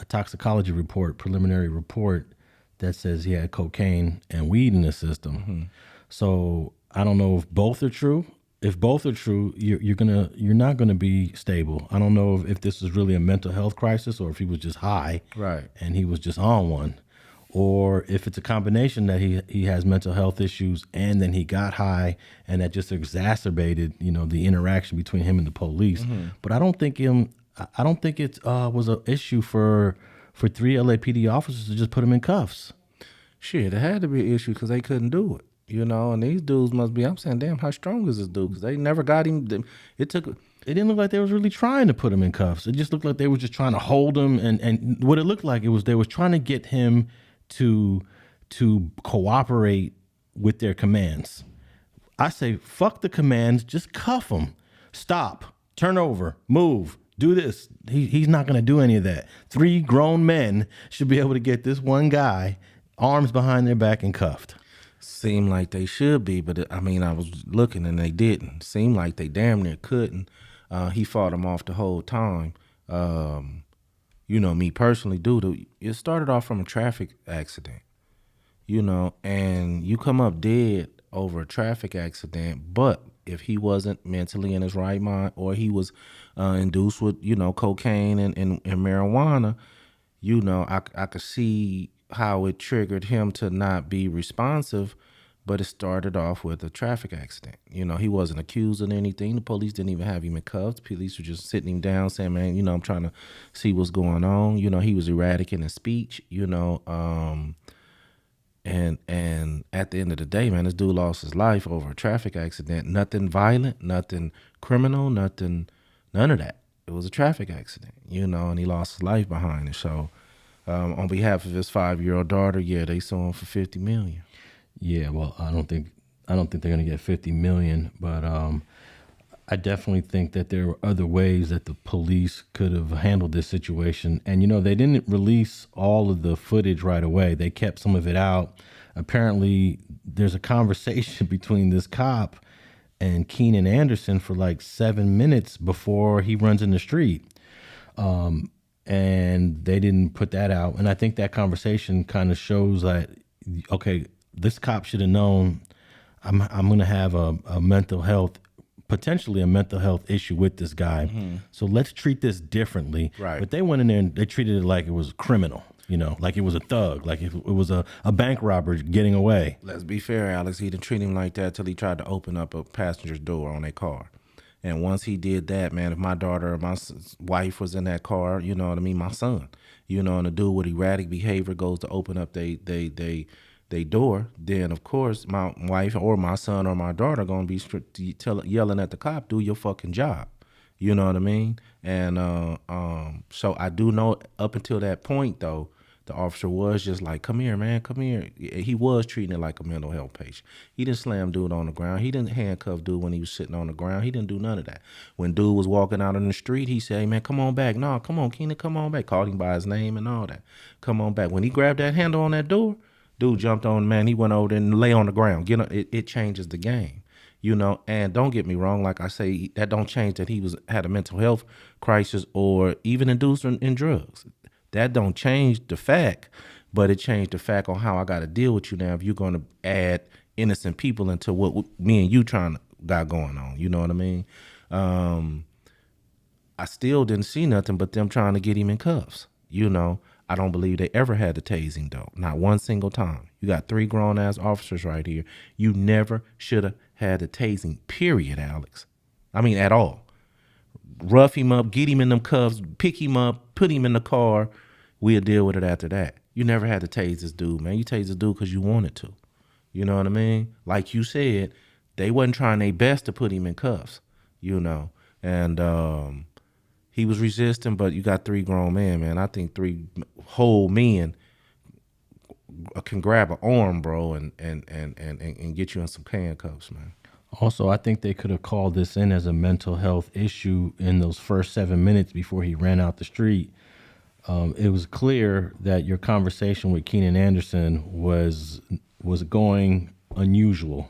Speaker 1: toxicology report, preliminary report, that says he had cocaine and weed in his system. Mm-hmm. So I don't know if both are true. If both are true, you're not gonna be stable. I don't know if this is really a mental health crisis or if he was just high, right, and he was just on one, or if it's a combination that he has mental health issues and then he got high and that just exacerbated the interaction between him and the police. Mm-hmm. But I don't think it was an issue for 3 LAPD officers to just put him in cuffs.
Speaker 2: Shit, it had to be an issue because they couldn't do it. And these dudes must be, I'm saying, damn, how strong is this dude? Because they never got him. It
Speaker 1: didn't look like they was really trying to put him in cuffs. It just looked like they were just trying to hold him. And what it looked like, they was trying to get him to cooperate with their commands. I say, fuck the commands, just cuff him. Stop, turn over, move, do this. He's not going to do any of that. 3 grown men should be able to get this one guy, arms behind their back and cuffed.
Speaker 2: Seemed like they should be, but I was looking and they didn't. Seemed like they damn near couldn't. He fought him off the whole time. Me personally, dude, it started off from a traffic accident, and you come up dead over a traffic accident. But if he wasn't mentally in his right mind or he was induced with, cocaine and marijuana, I could see how it triggered him to not be responsive, but it started off with a traffic accident. He wasn't accused of anything. The police didn't even have him in cuffs. The police were just sitting him down saying, man, I'm trying to see what's going on. He was erratic in his speech, and at the end of the day, man, this dude lost his life over a traffic accident. Nothing violent, nothing criminal, none of that. It was a traffic accident, and he lost his life behind it. So, on behalf of his 5-year-old daughter, they sue him for $50 million.
Speaker 1: Yeah, well, I don't think they're gonna get $50 million, but I definitely think that there were other ways that the police could have handled this situation. And they didn't release all of the footage right away. They kept some of it out. Apparently, there's a conversation between this cop and Keenan Anderson for like 7 minutes before he runs in the street. And they didn't put that out. And I think that conversation kind of shows that, okay, this cop should have known I'm going to have a mental health, potentially a mental health issue with this guy. Mm-hmm. So let's treat this differently. Right. But they went in there and they treated it like it was criminal. like it was a thug, like it was a bank robber getting away.
Speaker 2: Let's be fair, Alex. He didn't treat him like that till he tried to open up a passenger's door on their car. And once he did that, man, if my daughter or my wife was in that car, you know what I mean, my son, and the dude with erratic behavior goes to open up they door, then of course my wife or my son or my daughter gonna be yelling at the cop, do your fucking job. You know what I mean? And so I do know up until that point though, the officer was just like, come here, man, come here. He was treating it like a mental health patient. He didn't slam dude on the ground. He didn't handcuff dude when he was sitting on the ground. He didn't do none of that. When dude was walking out on the street, he said, hey, man, come on back. No, come on, Keenan, come on back. Called him by his name and all that. Come on back. When he grabbed that handle on that door, dude jumped on, man, he went over there and lay on the ground. It changes the game. And don't get me wrong, like I say, that don't change that he had a mental health crisis or even induced in drugs. That don't change the fact, but it changed the fact on how I got to deal with you now if you're going to add innocent people into what me and you got going on. You know what I mean? I still didn't see nothing but them trying to get him in cuffs. I don't believe they ever had the tasing, though. Not one single time. You got 3 grown-ass officers right here. You never should have had the tasing, period, Alex. I mean, at all. Rough him up, get him in them cuffs, pick him up, put him in the car. We'll deal with it after that. You never had to tase this dude, man. You tased this dude because you wanted to. You know what I mean? Like you said, they wasn't trying their best to put him in cuffs, And he was resisting, but you got 3 grown men, man. I think 3 whole men can grab an arm, bro, and get you in some handcuffs, man.
Speaker 1: Also, I think they could have called this in as a mental health issue in those first 7 minutes before he ran out the street. It was clear that your conversation with Keenan Anderson was going unusual.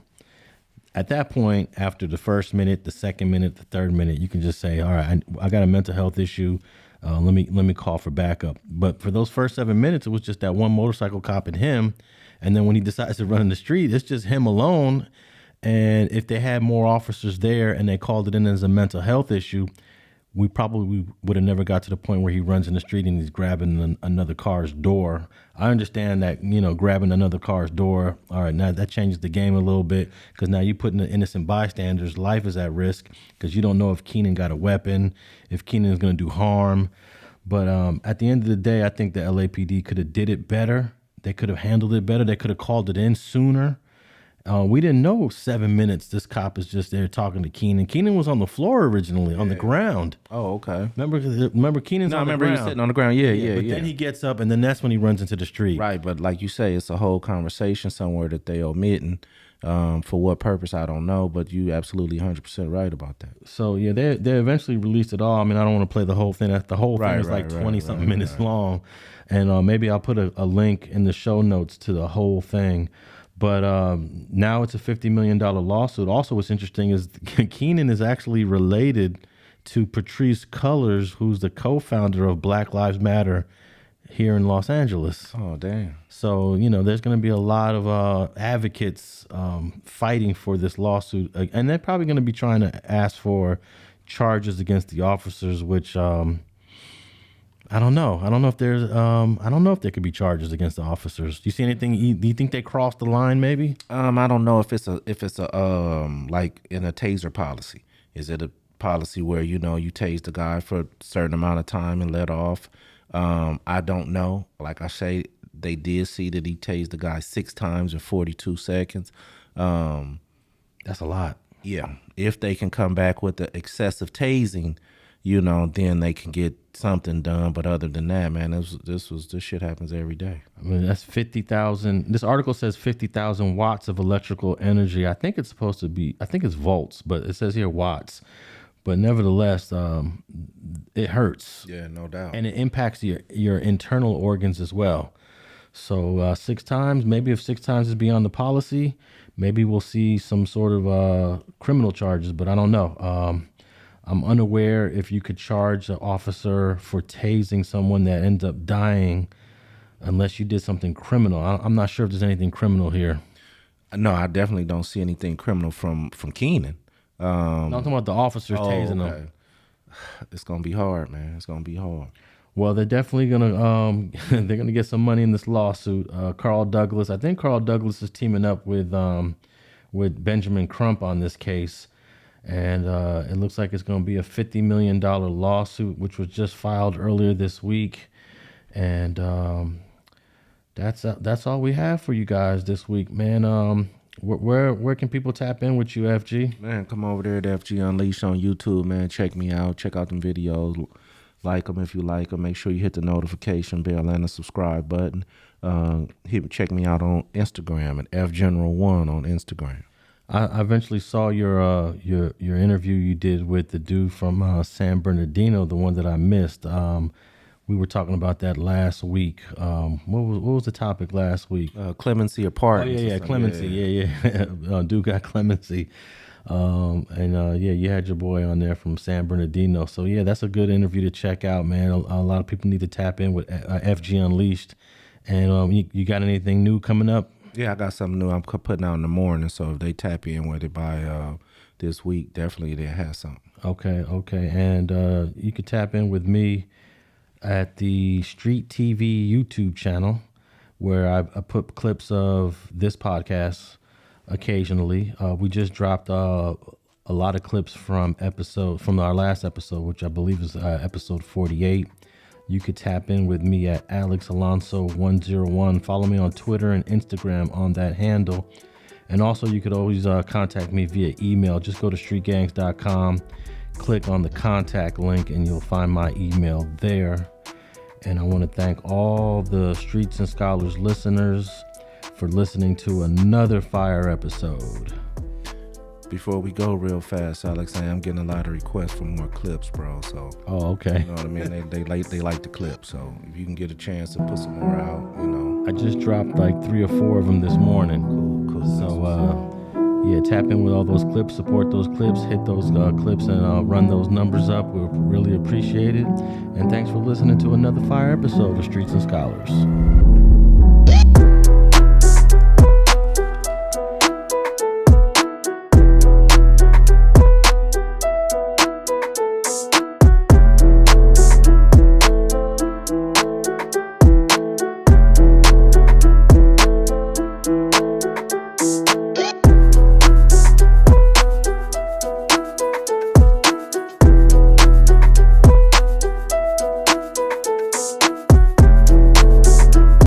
Speaker 1: At that point, after the first minute, the second minute, the third minute, you can just say, all right, I got a mental health issue. Let me call for backup. But for those first 7 minutes, it was just that one motorcycle cop and him. And then when he decides to run in the street, it's just him alone. And if they had more officers there and they called it in as a mental health issue, we probably would have never got to the point where he runs in the street and he's grabbing another car's door. I understand that, grabbing another car's door, all right, now that changes the game a little bit because now you're putting the innocent bystander's life is at risk because you don't know if Keenan got a weapon, if Keenan is going to do harm. But at the end of the day, I think the LAPD could have did it better. They could have handled it better. They could have called it in sooner. We didn't know 7 minutes this cop is just there talking to Keenan. Keenan was on the floor originally, on the ground.
Speaker 2: Oh, okay.
Speaker 1: Remember Keenan's on the ground.
Speaker 2: He was sitting on the ground. Yeah.
Speaker 1: But then he gets up, and then that's when he runs into the street.
Speaker 2: Right, but like you say, it's a whole conversation somewhere that they omitting. For what purpose, I don't know, but you absolutely 100% right about that.
Speaker 1: So, yeah, they eventually released it all. I mean, I don't want to play the whole thing. The whole thing is like 20-something minutes long. And maybe I'll put a link in the show notes to the whole thing. But now it's a $50 million lawsuit. Also, what's interesting is Keenan is actually related to Patrisse Cullors, who's the co-founder of Black Lives Matter here in Los Angeles.
Speaker 2: Oh, damn.
Speaker 1: So, there's going to be a lot of advocates fighting for this lawsuit. And they're probably going to be trying to ask for charges against the officers, which I don't know. I don't know if there could be charges against the officers. Do you see anything? Do you think they crossed the line? Maybe.
Speaker 2: I don't know if it's a like in a taser policy. Is it a policy where you tase the guy for a certain amount of time and let off? I don't know. Like I say, they did see that he tased the guy 6 times in 42 seconds.
Speaker 1: That's a lot.
Speaker 2: Yeah. If they can come back with the excessive tasing, then they can get something done. But other than that, man, this shit happens every day.
Speaker 1: I mean, that's 50,000. This article says 50,000 watts of electrical energy. I think it's volts, but it says here watts. But nevertheless, it hurts.
Speaker 2: Yeah, no doubt.
Speaker 1: And it impacts your internal organs as well. So 6 times, maybe if 6 times is beyond the policy, maybe we'll see some sort of criminal charges, but I don't know. I'm unaware if you could charge an officer for tasing someone that ends up dying unless you did something criminal. I'm not sure if there's anything criminal here.
Speaker 2: No, I definitely don't see anything criminal from Keenan.
Speaker 1: I'm talking about the officers tasing them.
Speaker 2: It's going to be hard, man. It's going to be hard.
Speaker 1: Well, they're definitely gonna they're gonna get some money in this lawsuit. Carl Douglas, I think Carl Douglas is teaming up with Benjamin Crump on this case, and it looks like it's gonna be a $50 million lawsuit, which was just filed earlier this week, and that's all we have for you guys this week, man. Where can people tap in with you, FG?
Speaker 2: Man, come over there to FG Unleashed on YouTube, man. Check me out. Check out them videos. Like them if you like them. Make sure you hit the notification bell and the subscribe button. Check me out on Instagram at FGeneral1 on Instagram.
Speaker 1: I eventually saw your interview you did with the dude from San Bernardino, the one that I missed. We were talking about that last week. What was the topic last week?
Speaker 2: Clemency apart.
Speaker 1: Oh yeah, clemency. Yeah. Dude got clemency. You had your boy on there from San Bernardino. So yeah, that's a good interview to check out, man. A lot of people need to tap in with FG Unleashed. And you got anything new coming up?
Speaker 2: Yeah, I got something new I'm putting out in the morning. So if they tap in with it by this week, definitely they have something.
Speaker 1: Okay. And you can tap in with me at the StreetTV YouTube channel, where I put clips of this podcast occasionally. We just dropped a lot of clips from our last episode, which I believe is episode 48. You could tap in with me at Alex Alonso 101. Follow me on Twitter and Instagram on that handle. And also you could always contact me via email. Just go to streetgangs.com, click on the contact link, and you'll find my email there. And I want to thank all the Streets and Scholars listeners for listening to another fire episode.
Speaker 2: Before we go real fast, Alex, I'm getting a lot of requests for more clips, bro. So,
Speaker 1: okay.
Speaker 2: You know what I mean? They like the clips. So if you can get a chance to put some more out, you know.
Speaker 1: I just dropped like 3 or 4 of them this morning.
Speaker 2: Cool.
Speaker 1: So tap in with all those clips, support those clips, hit those clips, and run those numbers up. We'll really appreciate it. And thanks for listening to another fire episode of Streets and Scholars.